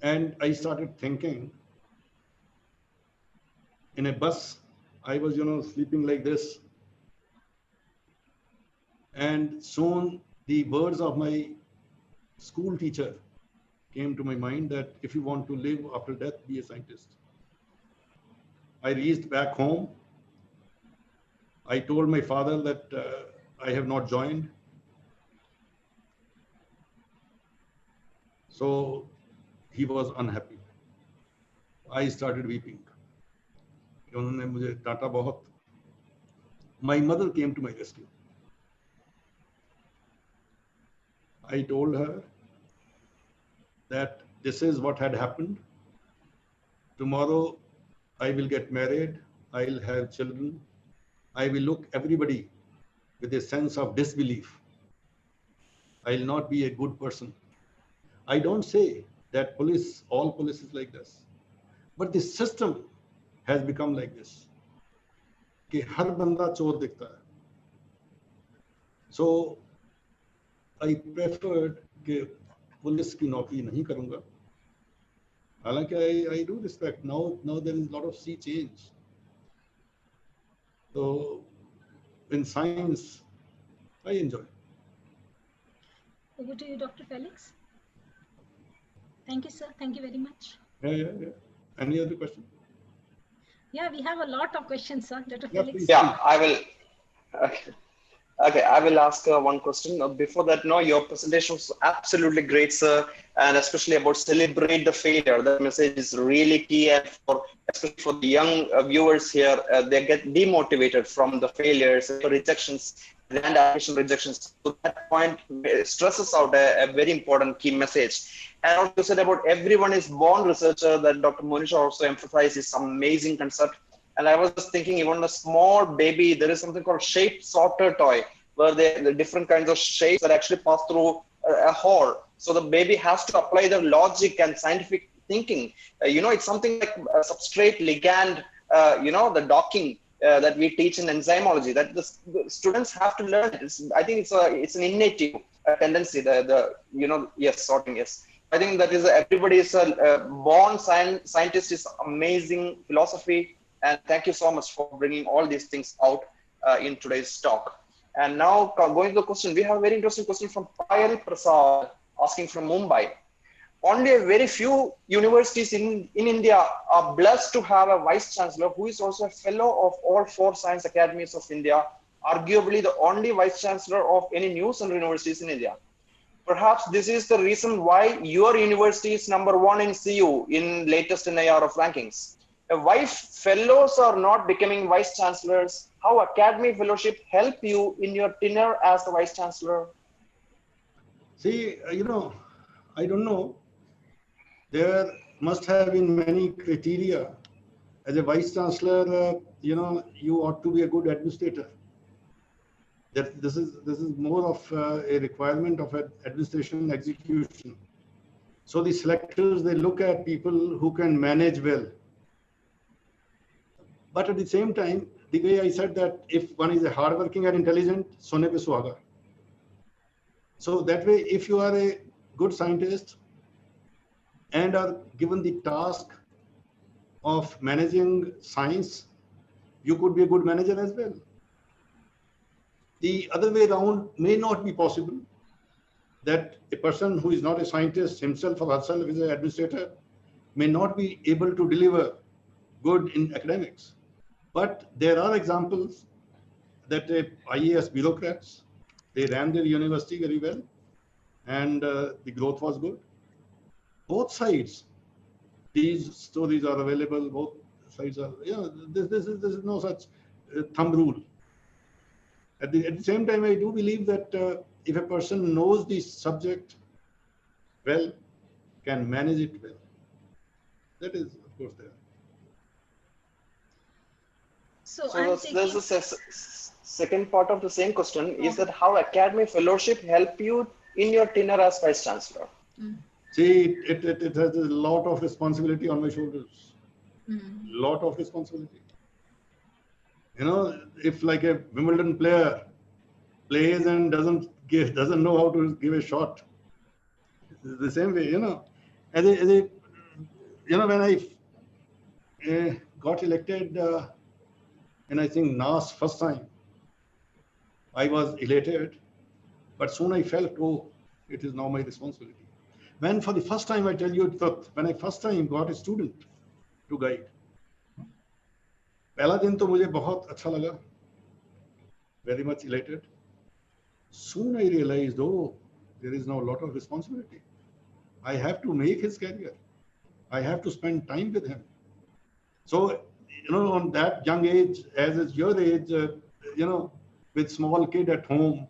and I started thinking, in a bus, I was, sleeping like this. And soon the words of my school teacher came to my mind that if you want to live after death, be a scientist. I reached back home. I told my father that I have not joined. So he was unhappy. I started weeping. उन्होंने मुझे डांटा बहुत. My mother came to my rescue. I told her that this is what had happened. Tomorrow I will get married. I'll have children. I will look everybody with a sense of disbelief. I'll not be a good person. I don't say that all police is like this, but the system has become like this. कि हर बंदा चोर दिखता है. So I preferred कि police की नौकरी नहीं करूँगा. हालांकि I do respect now there is a lot of sea change. So in science, I enjoy. Over to you, Dr. Felix. Thank you, sir. Thank you very much. Yeah. Any other question? Yeah, we have a lot of questions, sir. Dr. Yeah, Felix. please. Yeah, I will. Okay, I will ask one question. Before that, no, your presentation was absolutely great, sir, and especially about celebrate the failure. That message is really key, and especially for the young viewers here, they get demotivated from the failures, the rejections, and admission rejections. So that point stresses out a very important key message. And also said about everyone is born researcher, that Dr. Monisha also emphasized this amazing concept. And I was just thinking, even a small baby, there is something called shape sorter toy, where the different kinds of shapes that actually pass through a hole. So the baby has to apply the logic and scientific thinking. It's something like a substrate ligand, the docking that we teach in enzymology, that the students have to learn. I think it's an innate tendency, sorting, yes. I think that is everybody is a born scientist is amazing philosophy. And thank you so much for bringing all these things out in today's talk. And now going to the question, we have a very interesting question from Payal Prasad asking from Mumbai. Only a very few universities in India are blessed to have a vice chancellor who is also a fellow of all 4 science academies of India, arguably the only vice chancellor of any new central universities in India. Perhaps this is the reason why your university is #1 in CU in latest NIR of rankings. Why fellows are not becoming vice chancellors? How academy fellowship help you in your tenure as the vice chancellor? See, I don't know. There must have been many criteria. As a vice chancellor, you ought to be a good administrator. That this is more of a requirement of administration and execution. So the selectors, they look at people who can manage well. But at the same time, the way I said that if one is a hardworking and intelligent, sone pe suhaga. So that way, if you are a good scientist and are given the task of managing science, you could be a good manager as well. The other way around may not be possible, that a person who is not a scientist himself or herself is an administrator may not be able to deliver good in academics. But there are examples that IAS bureaucrats, they ran their university very well. and the growth was good. Both sides, these stories are available. Both sides are, this is no such thumb rule. At the same time, I do believe that if a person knows the subject well, can manage it well, that is, of course, there. So there's the second part of the same question is that how academy fellowship help you in your tenure as Vice Chancellor? See, it has a lot of responsibility on my shoulders. Lot of responsibility. If like a Wimbledon player plays and doesn't know how to give a shot, the same way, when I got elected, and I think NAS first time, I was elated, but soon I felt, oh, it is now my responsibility. When for the first time, I tell you the truth, when I first time got a student to guide, पहला दिन तो मुझे बहुत अच्छा लगा, very much elated. Soon I realized, oh, there is now a lot of responsibility. I have to make his career. I have to spend time with him. So, on that young age, as is your age, with small kid at home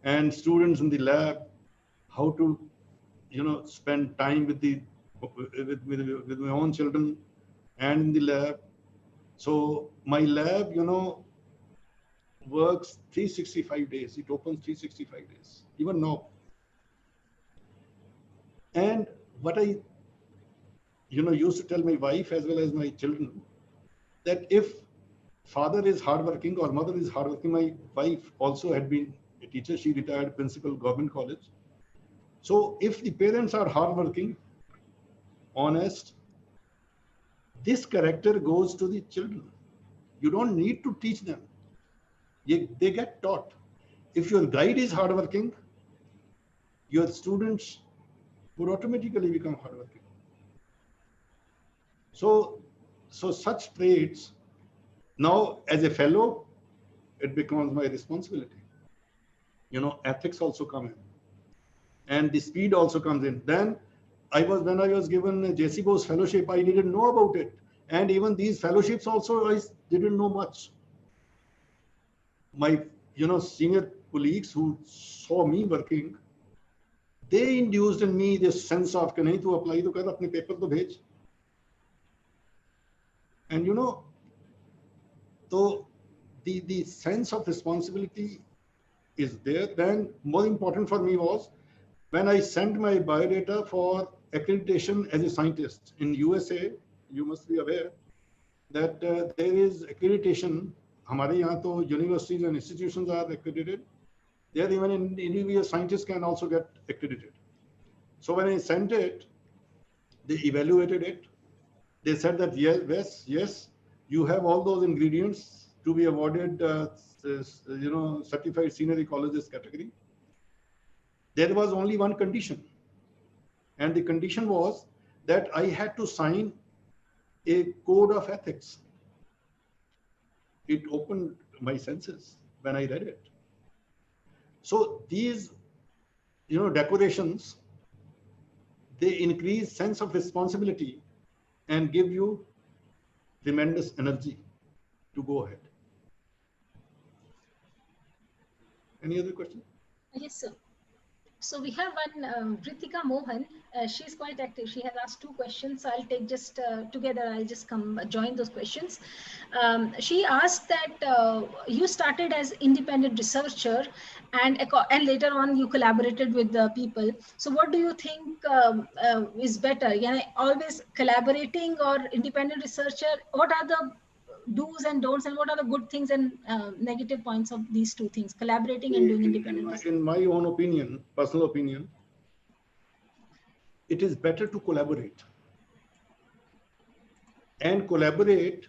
and students in the lab, how to, spend time with my own children and in the lab. So my lab, works 365 days. It opens 365 days, even now. And what I, used to tell my wife as well as my children, that if father is hardworking or mother is hardworking, my wife also had been a teacher. She retired principal, government college. So if the parents are hardworking, honest, this character goes to the children. You don't need to teach them. They get taught. If your guide is hardworking, your students would automatically become hardworking. So such traits, now as a fellow, it becomes my responsibility. Ethics also come in, and the speed also comes in. Then when I was given a JC Bose fellowship, I didn't know about it, and even these fellowships also I didn't know much. My senior colleagues who saw me working, they induced in me this sense of कि नहीं तू apply तो कर, अपने paper तो भेज. And so the sense of responsibility is there. Then more important for me was when I sent my biodata for accreditation as a scientist in USA. You must be aware that there is accreditation. हमारे यहाँ तो universities and institutions are accredited. There even individual scientists can also get accredited. So when I sent it, they evaluated it. They said that yes, you have all those ingredients to be awarded, certified senior ecologist category. There was only one condition, and the condition was that I had to sign a code of ethics. It opened my senses when I read it. So these, decorations, they increase sense of responsibility and give you tremendous energy to go ahead. Any other question? Yes, sir. So we have one Ritika Mohan. She's quite active. She has asked 2 questions. So I'll take just together. I'll just join those questions. She asked that you started as independent researcher, and later on you collaborated with the people. So what do you think is better? Always collaborating or independent researcher? What are the do's and don'ts, and what are the good things and negative points of these 2 things, collaborating and doing independent research? In my own opinion, personal opinion, it is better to collaborate and collaborate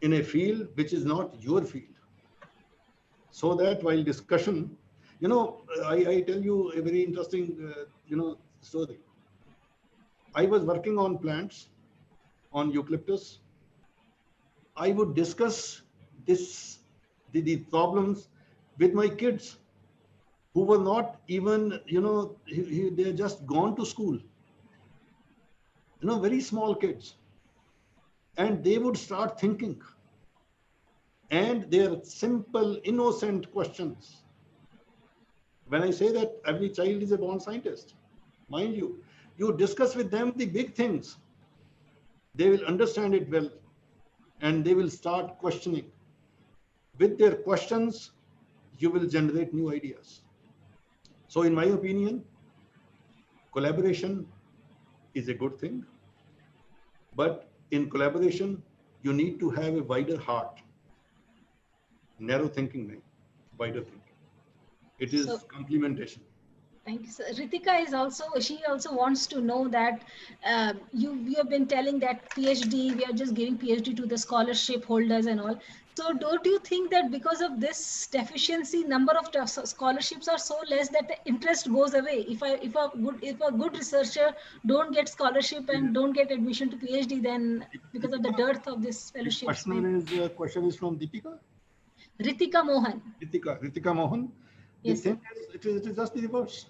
in a field which is not your field, so that while discussion, I tell you a very interesting story. I was working on plants, on eucalyptus. I would discuss the problems with my kids. who were not even, they're just gone to school, very small kids. And they would start thinking. And their simple, innocent questions. When I say that every child is a born scientist, mind you, you discuss with them the big things. They will understand it well, and they will start questioning. With their questions, you will generate new ideas. So in my opinion, collaboration is a good thing. But in collaboration, you need to have a wider heart. Narrow thinking, wider thinking. It is complementation. Thank you, sir. Ritika is also, she also wants to know that you have been telling that PhD, we are just giving PhD to the scholarship holders and all. So don't you think that because of this deficiency, number of scholarships are so less that the interest goes away? If a good researcher don't get scholarship and don't get admission to PhD, then because of the dearth of this fellowship. Question is from Deepika? Ritika Mohan. Ritika Mohan. Yes. The thing is, it is just the reverse.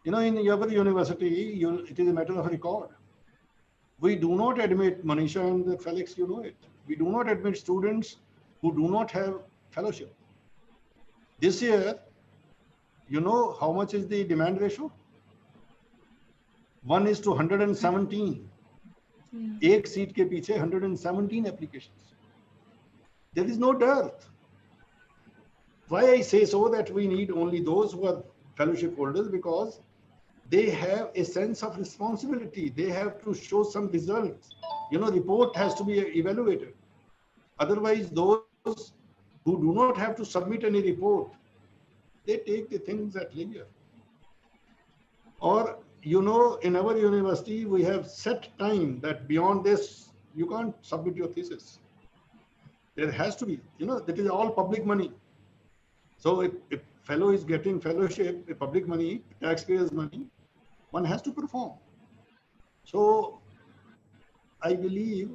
In every university, it is a matter of record. We do not admit, Manisha and Felix, you know it. We do not admit students who do not have fellowship. This year, you know how much is the demand ratio? 1:117. Ek seat ke piche 117 applications. There is no dearth. Why I say so that we need only those who are fellowship holders, because they have a sense of responsibility. They have to show some results. Report has to be evaluated. Otherwise, those who do not have to submit any report, they take the things at leisure. Or, in our university, we have set time that beyond this, you can't submit your thesis. There has to be, that is all public money. So if fellow is getting fellowship, a public money, taxpayers' money, one has to perform. So I believe,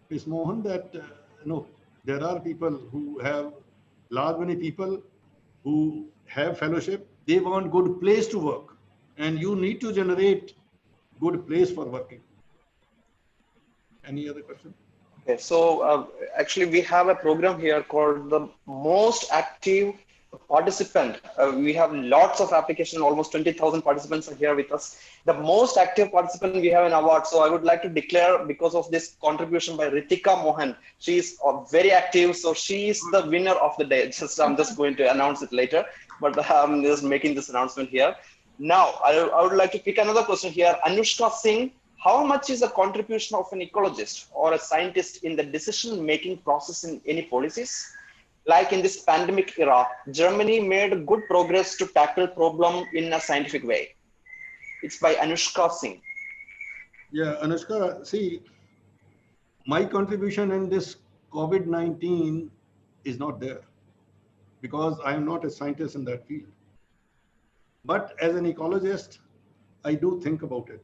Ms. Mohan, that there are people who have, large many people who have fellowship. They want good place to work, and you need to generate good place for working. Any other question? Okay, so actually we have a program here called the most active participant. We have lots of applications, almost 20,000 participants are here with us. The most active participant we have an award. So I would like to declare, because of this contribution by Ritika Mohan, she is very active. So she is the winner of the day. I'm just going to announce it later, but I'm just making this announcement here. Now, I would like to pick another question here. Anushka Singh, how much is the contribution of an ecologist or a scientist in the decision-making process in any policies? Like in this pandemic era, Germany made good progress to tackle problem in a scientific way. It's by Anushka Singh. Yeah, Anushka, see, my contribution in this COVID-19 is not there, because I am not a scientist in that field. But as an ecologist, I do think about it.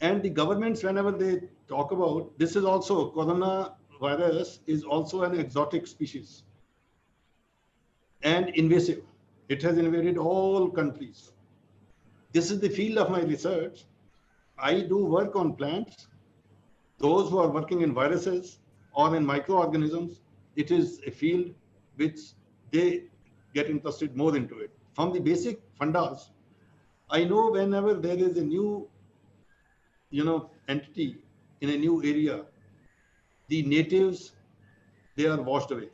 And the governments, whenever they talk about, this is also, coronavirus is also an exotic species and invasive. It has invaded all countries. This is the field of my research. I do work on plants. Those who are working in viruses or in microorganisms, it is a field which they get interested more into it. From the basic fundas, I know whenever there is a new entity in a new area, the natives, they are washed away.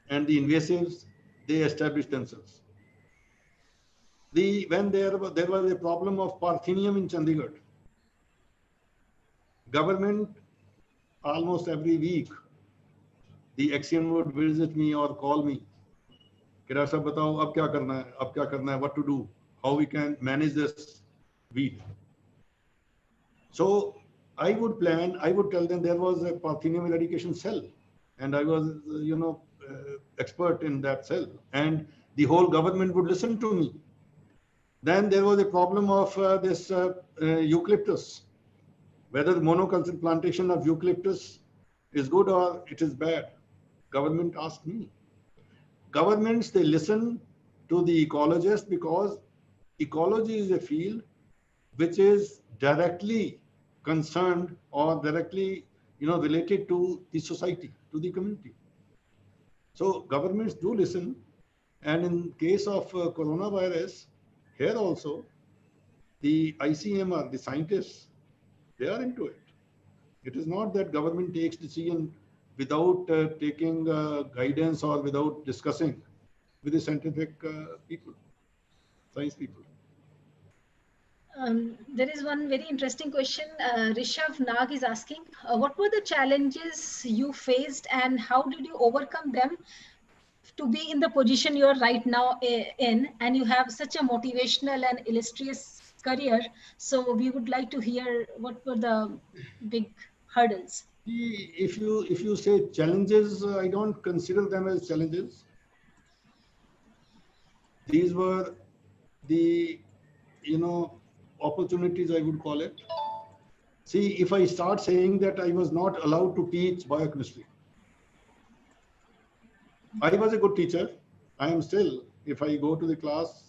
And the invasives, they establish themselves. When there was a problem of Parthenium in Chandigarh, government, almost every week, the Axiom would visit me or call me. Kira sab batao, ab kya karna hai, what to do, how we can manage this weed. So I would tell them there was a Parthenium eradication cell, and I was, expert in that cell, and the whole government would listen to me. Then there was a problem of this eucalyptus, whether monoculture plantation of eucalyptus is good or it is bad. Government asked me. Governments, they listen to the ecologist, because ecology is a field which is directly concerned or directly, related to the society, to the community. So governments do listen. And in case of coronavirus, here also, the ICMR, the scientists, they are into it. It is not that government takes decision without taking guidance or without discussing with the scientific people, science people. There is one very interesting question. Rishabh Nag is asking, what were the challenges you faced and how did you overcome them to be in the position you are right now in, and you have such a motivational and illustrious career? So we would like to hear what were the big hurdles. If you say challenges, I don't consider them as challenges. These were the, opportunities, I would call it. See, if I start saying that I was not allowed to teach biochemistry, I was a good teacher. I am still, if I go to the class,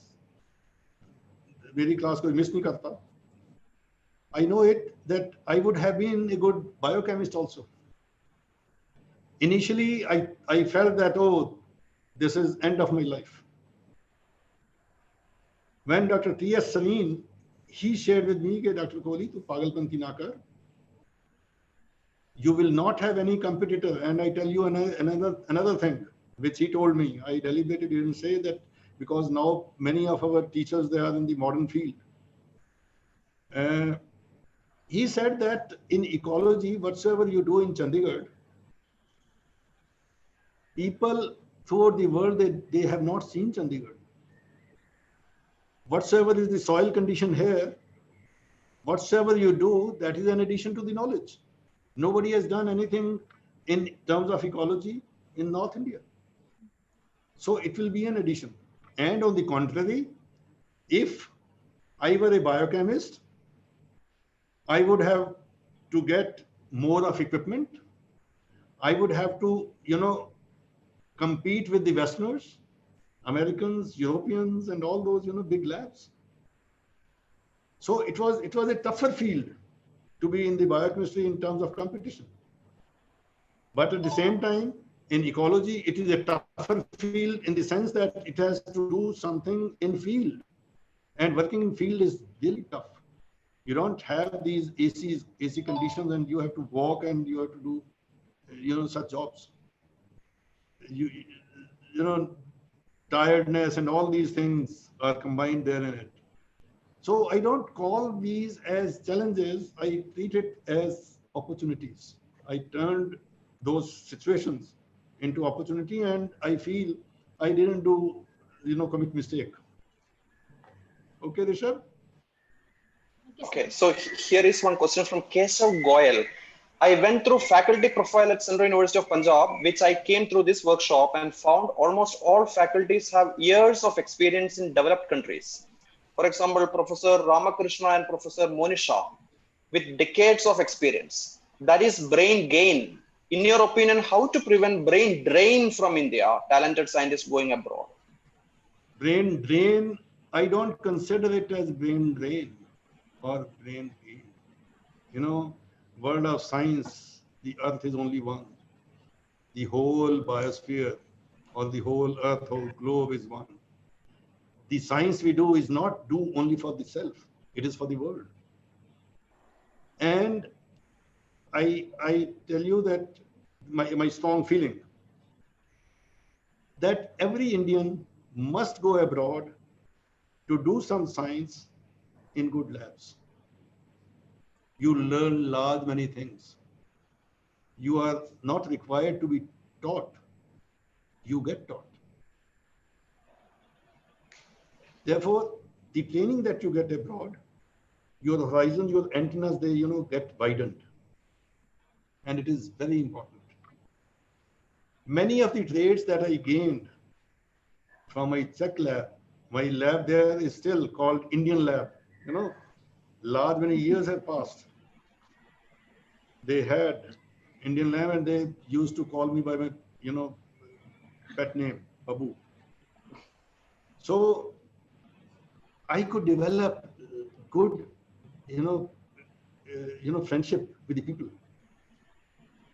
मेरी class कोई miss नहीं करता. I know it that I would have been a good biochemist also. Initially, I felt that, oh, this is end of my life. When Dr. T.S. Saleen, he shared with me, Dr. Kohli, to pagalpanti na kar. You will not have any competitor. And I tell you another thing, which he told me. I deliberately didn't say that because now many of our teachers, they are in the modern field. He said that in ecology, whatsoever you do in Chandigarh, people throughout the world, they have not seen Chandigarh. Whatsoever is the soil condition here, whatsoever you do, that is an addition to the knowledge. Nobody has done anything in terms of ecology in North India. So it will be an addition. And on the contrary, if I were a biochemist, I would have to get more of equipment. I would have to, compete with the Westerners, Americans, Europeans, and all those, big labs. So it was a tougher field to be in the biochemistry in terms of competition. But at the same time, in ecology, it is a tougher field in the sense that it has to do something in field. And working in field is really tough. You don't have these AC conditions and you have to walk and you have to do, such jobs. Tiredness and all these things are combined there in it. So I don't call these as challenges. I treat it as opportunities. I turned those situations into opportunity, and I feel I didn't commit mistake. Okay, Rishabh? Okay, so here is one question from Keshav Goyal. I went through faculty profile at Central University of Punjab, which I came through this workshop and found almost all faculties have years of experience in developed countries. For example, Professor Ramakrishna and Professor Monisha with decades of experience. That is brain gain. In your opinion, how to prevent brain drain from India, talented scientists going abroad? Brain drain, I don't consider it as brain drain or brain gain. World of science, the earth is only one. The whole biosphere or the whole earth, whole globe is one. The science we do is not do only for the self, it is for the world. And I tell you that my strong feeling that every Indian must go abroad to do some science in good labs. You learn large many things. You are not required to be taught. You get taught. Therefore, the training that you get abroad, your horizon, your antennas, they get widened. And it is very important. Many of the traits that I gained from my Czech lab, my lab there is still called Indian lab. Large many years have passed. They had Indian lab and they used to call me by my, pet name, Babu. So I could develop good, friendship with the people.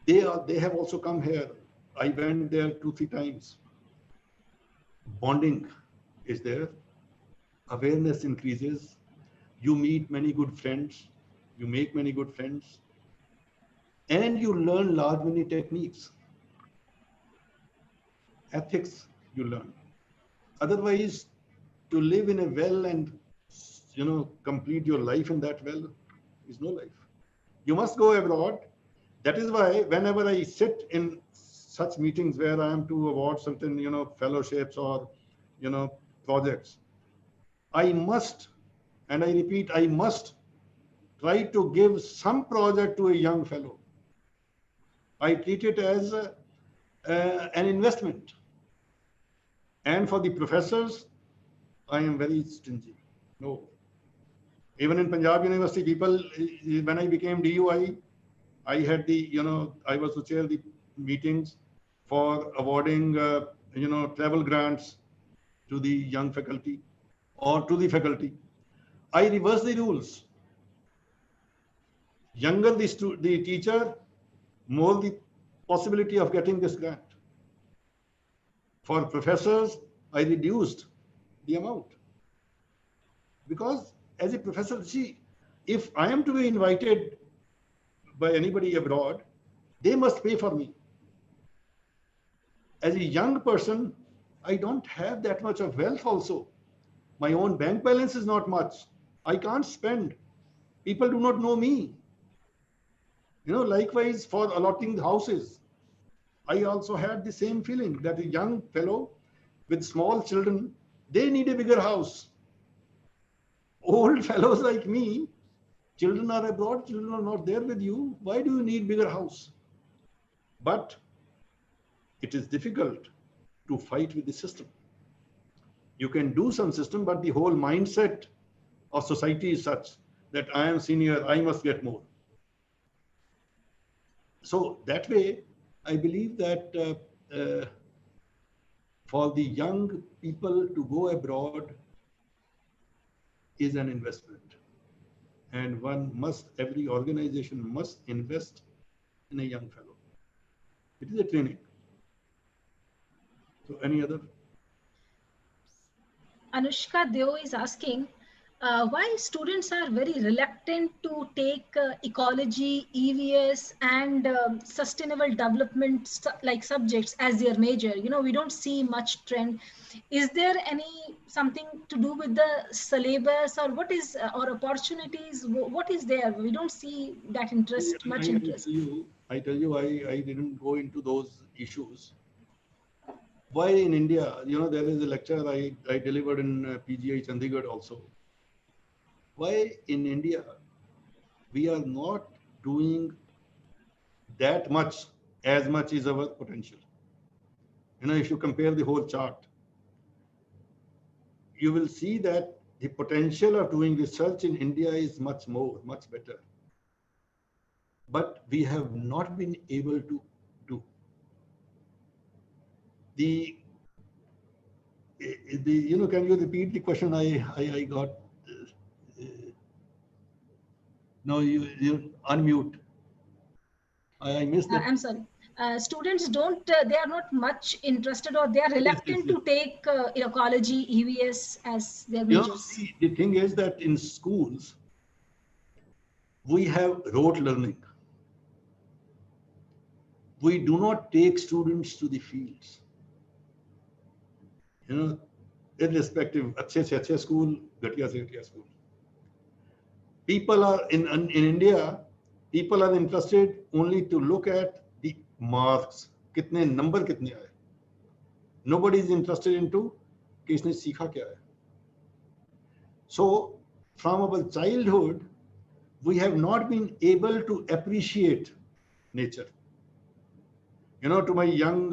They have also come here. I went there 2-3 times. Bonding is there. Awareness increases. You meet many good friends. You make many good friends. And you learn large many techniques. Ethics you learn. Otherwise, to live in a well and complete your life in that well is no life. You must go abroad. That is why whenever I sit in such meetings where I am to award certain fellowships or projects, I must, and I repeat, I must try to give some project to a young fellow. I treat it as an investment. And for the professors, I am very stingy. No. Even in Punjab University, people, when I became DUI, I had I was to chair the meetings for awarding, travel grants to the young faculty or to the faculty. I reversed the rules. Younger the teacher, more the possibility of getting this grant. For professors, I reduced the amount. Because as a professor, see, if I am to be invited by anybody abroad, they must pay for me. As a young person, I don't have that much of wealth also. My own bank balance is not much. I can't spend. People do not know me. Likewise for allotting the houses. I also had the same feeling that a young fellow with small children, they need a bigger house. Old fellows like me, children are abroad, children are not there with you. Why do you need bigger house? But it is difficult to fight with the system. You can do some system, but the whole mindset of society is such that I am senior, I must get more. So that way, I believe that for the young people to go abroad is an investment. And every organization must invest in a young fellow. It is a training. So any other? Anushka Deo is asking, why students are very reluctant to take ecology, EVS, and sustainable development subjects as their major. We don't see much trend. Is there something to do with the syllabus, or what is or opportunities? What is there? We don't see that interest, much interest. I tell you, I didn't go into those issues. Why in India? There is a lecture I delivered in PGI Chandigarh also. Why in India we are not doing that much as much is our potential? If you compare the whole chart, you will see that the potential of doing research in India is much more, much better. But we have not been able to do. Can you repeat the question I got? No, you unmute. I missed that. I'm sorry. Students they are not much interested, or they are reluctant to take ecology, EVS as their majors. See, the thing is that in schools, we have rote learning. We do not take students to the fields. Irrespective, अच्छे से अच्छे school, घटिया से घटिया school. People are in India, people are interested only to look at the marks. कितने number कितने आए. Nobody is interested into कि इसने सीखा क्या है. So from our childhood, we have not been able to appreciate nature. To my young,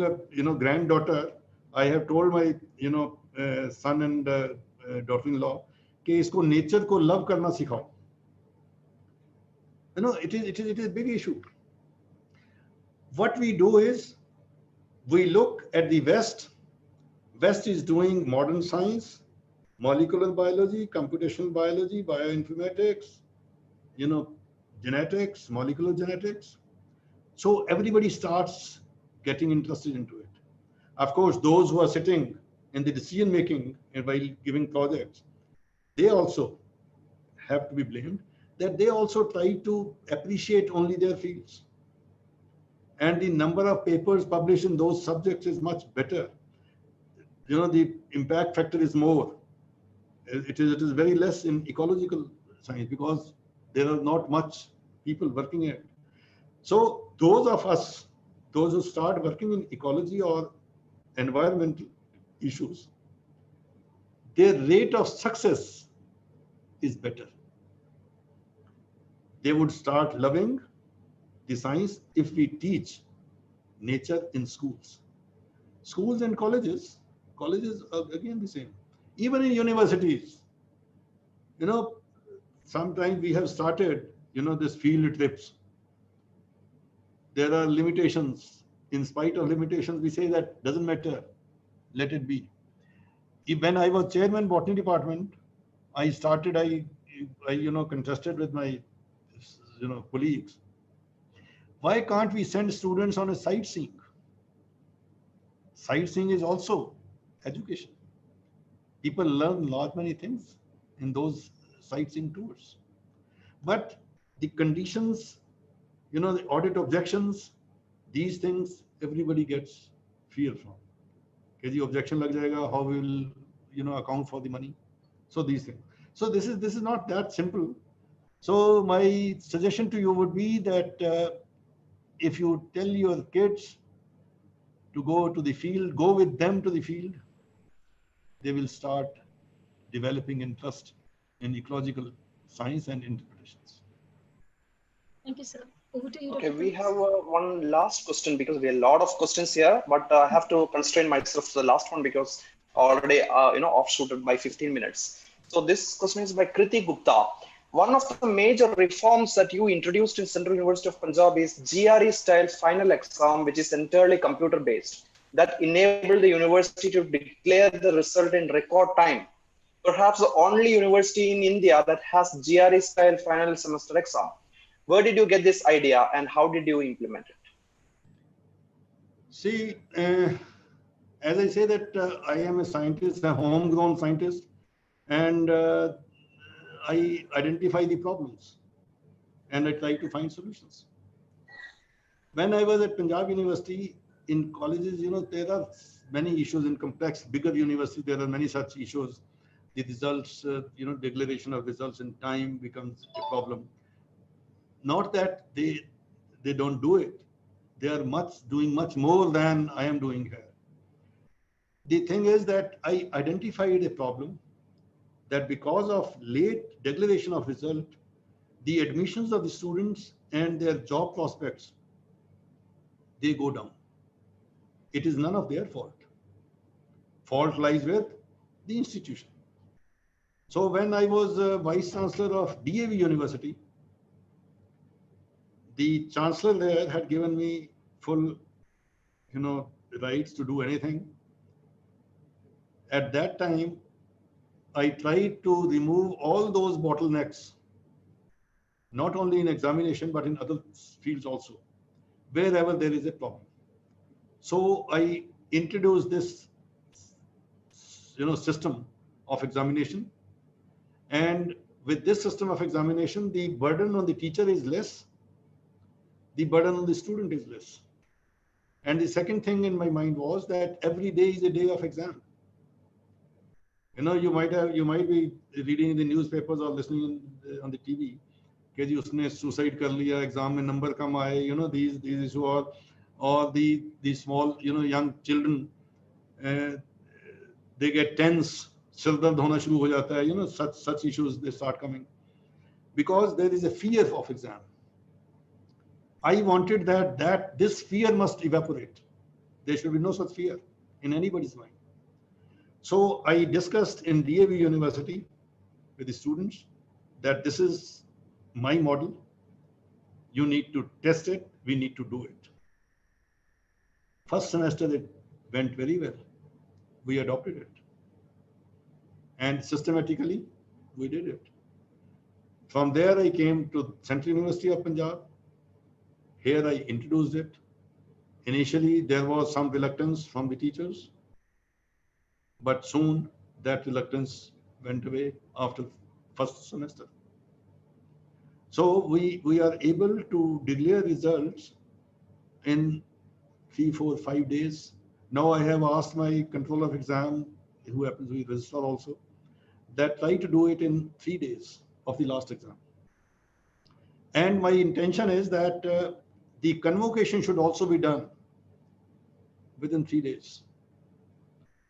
granddaughter, I have told my, son and daughter-in-law कि इसको nature को love करना सिखाओ. It is a big issue. What we do is we look at the West. West is doing modern science, molecular biology, computational biology, bioinformatics, genetics, molecular genetics. So everybody starts getting interested into it. Of course, those who are sitting in the decision making and while giving projects, they also have to be blamed that they also try to appreciate only their fields. And the number of papers published in those subjects is much better. The impact factor is more. It is very less in ecological science because there are not much people working at it. So those of us, those who start working in ecology or environmental issues, their rate of success is better. They would start loving the science if we teach nature in schools. Schools and colleges are again the same. Even in universities, sometimes we have started, this field trips. There are limitations. In spite of limitations, we say that doesn't matter, let it be. When I was chairman botany department, I contested with my, colleagues. Why can't we send students on a sightseeing? Sightseeing is also education. People learn lot many things in those sightseeing tours. But the conditions, the audit objections, these things everybody gets fear from. Okay, the objection lag jayega, how we will, account for the money. So these things. So this is not that simple. So my suggestion to you would be that if you tell your kids to go to the field, go with them to the field, they will start developing interest in ecological science and interpretations. Thank you, sir. Over to you. Okay, Dr. we have one last question because we have a lot of questions here, but I have to constrain myself to the last one because already offshooted by 15 minutes. So this question is by Kriti Gupta. One of the major reforms that you introduced in Central University of Punjab is GRE style final exam, which is entirely computer based, that enabled the university to declare the result in record time. Perhaps the only university in India that has GRE style final semester exam. Where did you get this idea and how did you implement it? See, as I say that I am a scientist, a homegrown scientist, and I identify the problems and I try to find solutions. When I was at Punjab University, in colleges, there are many issues in complex, bigger universities, there are many such issues. The results, declaration of results in time becomes a problem. Not that they don't do it. They are doing much more than I am doing here. The thing is that I identified a problem that because of late declaration of result, the admissions of the students and their job prospects, they go down. It is none of their fault. Fault lies with the institution. So when I was Vice Chancellor of DAV University, the Chancellor there had given me full, rights to do anything. At that time, I tried to remove all those bottlenecks, not only in examination, but in other fields also, wherever there is a problem. So I introduced this, system of examination. And with this system of examination, the burden on the teacher is less, the burden on the student is less. And the second thing in my mind was that every day is a day of exam. You might be reading in the newspapers or listening on the TV कि जी उसने suicide कर लिया, exam में number कम आए, these issues or the small, young children, they get tense, सिर दर्द होना शुरू हो जाता है, such issues they start coming because there is a fear of exam. I wanted that this fear must evaporate. There should be no such fear in anybody's mind. So I discussed in DAV University with the students that this is my model. You need to test it. We need to do it. First semester, it went very well. We adopted it. And systematically, we did it. From there, I came to Central University of Punjab. Here, I introduced it. Initially, there was some reluctance from the teachers, but soon that reluctance went away after first semester. So we are able to declare results in 3, 4, 5 days. Now I have asked my controller of exam, who happens to be registrar also, that try to do it in 3 days of the last exam. And my intention is that the convocation should also be done within 3 days.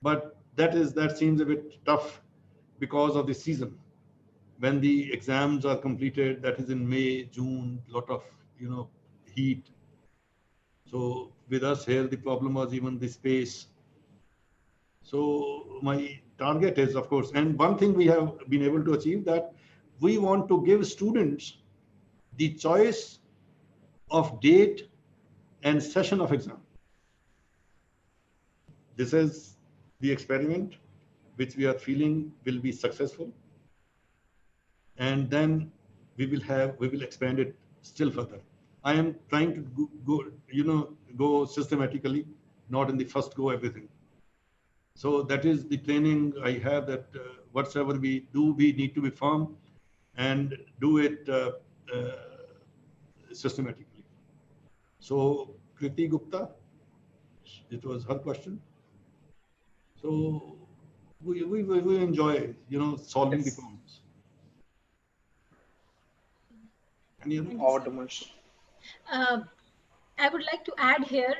But that seems a bit tough because of the season. When the exams are completed, that is in May, June, lot of heat. So with us here, the problem was even the space. So my target is, of course, and one thing we have been able to achieve, that we want to give students the choice of date and session of exam. This is the experiment which we are feeling will be successful. And then we will expand it still further. I am trying to go systematically, not in the first go everything. So that is the training I have, that whatsoever we do, we need to be firm and do it systematically. So Kriti Gupta, it was her question. So we enjoy, solving the problems. Over to Manisha. I would like to add here,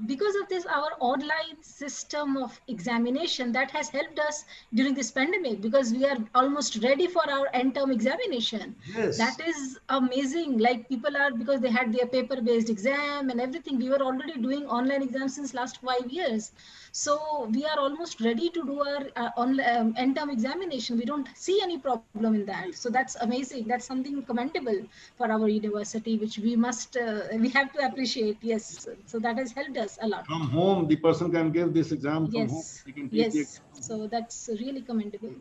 because of this, our online system of examination that has helped us during this pandemic, because we are almost ready for our end term examination. Yes. That is amazing. Like people are, because they had their paper-based exam and everything. We were already doing online exams since last 5 years. So we are almost ready to do our end term examination. We don't see any problem in that. So that's amazing. That's something commendable for our university, which we must, we have to appreciate. Yes. So that has helped us a lot. From home, the person can give this exam from home. Yes. Yes. So that's really commendable.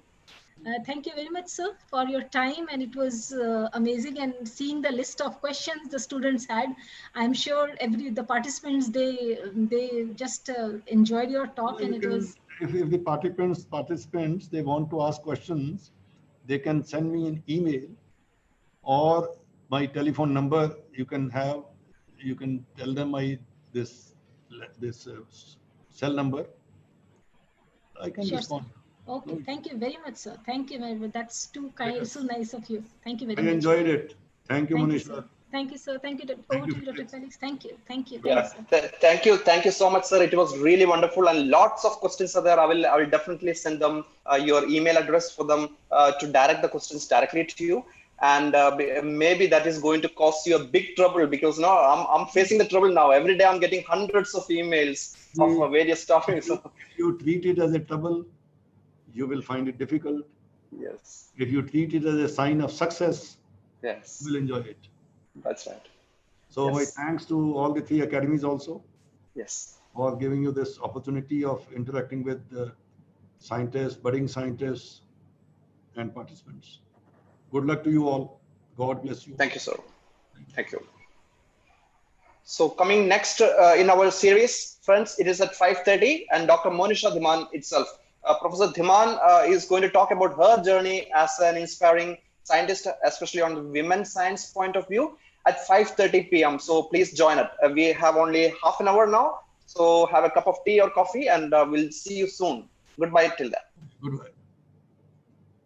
Thank you very much, sir, for your time. And it was amazing. And seeing the list of questions the students had, I'm sure the participants, they just enjoyed your talk. Well, and it was. If the participants, they want to ask questions, they can send me an email or my telephone number. You can tell them this cell number. I can respond. Okay, thank you very much, sir. Thank you very much. That's too kind, so nice of you. Thank you very much. I enjoyed it. Thank you, Manisha. Thank you, sir. Thank you. Over to you, Dr. Felix. Thank you. Thank you. Yeah. Thank you so much, sir. It was really wonderful, and lots of questions are there. I will definitely send them your email address for them to direct the questions directly to you. And maybe that is going to cause you a big trouble, because now I'm facing the trouble now. Every day I'm getting hundreds of emails of various topics. If you treat it as a trouble, you will find it difficult. Yes. If you treat it as a sign of success, yes, you will enjoy it. That's right. So Yes. my thanks to all the 3 academies also Yes. for giving you this opportunity of interacting with scientists, budding scientists, and participants. Good luck to you all. God bless you. Thank you, sir. Thank you. So coming next in our series, friends, it is at 5:30, and Dr. Monisha Dhiman itself. Professor Dhiman is going to talk about her journey as an inspiring scientist, especially on the women's science point of view, at 5:30 p.m. So please join it. We have only half an hour now. So have a cup of tea or coffee, and we'll see you soon. Goodbye till then. Goodbye.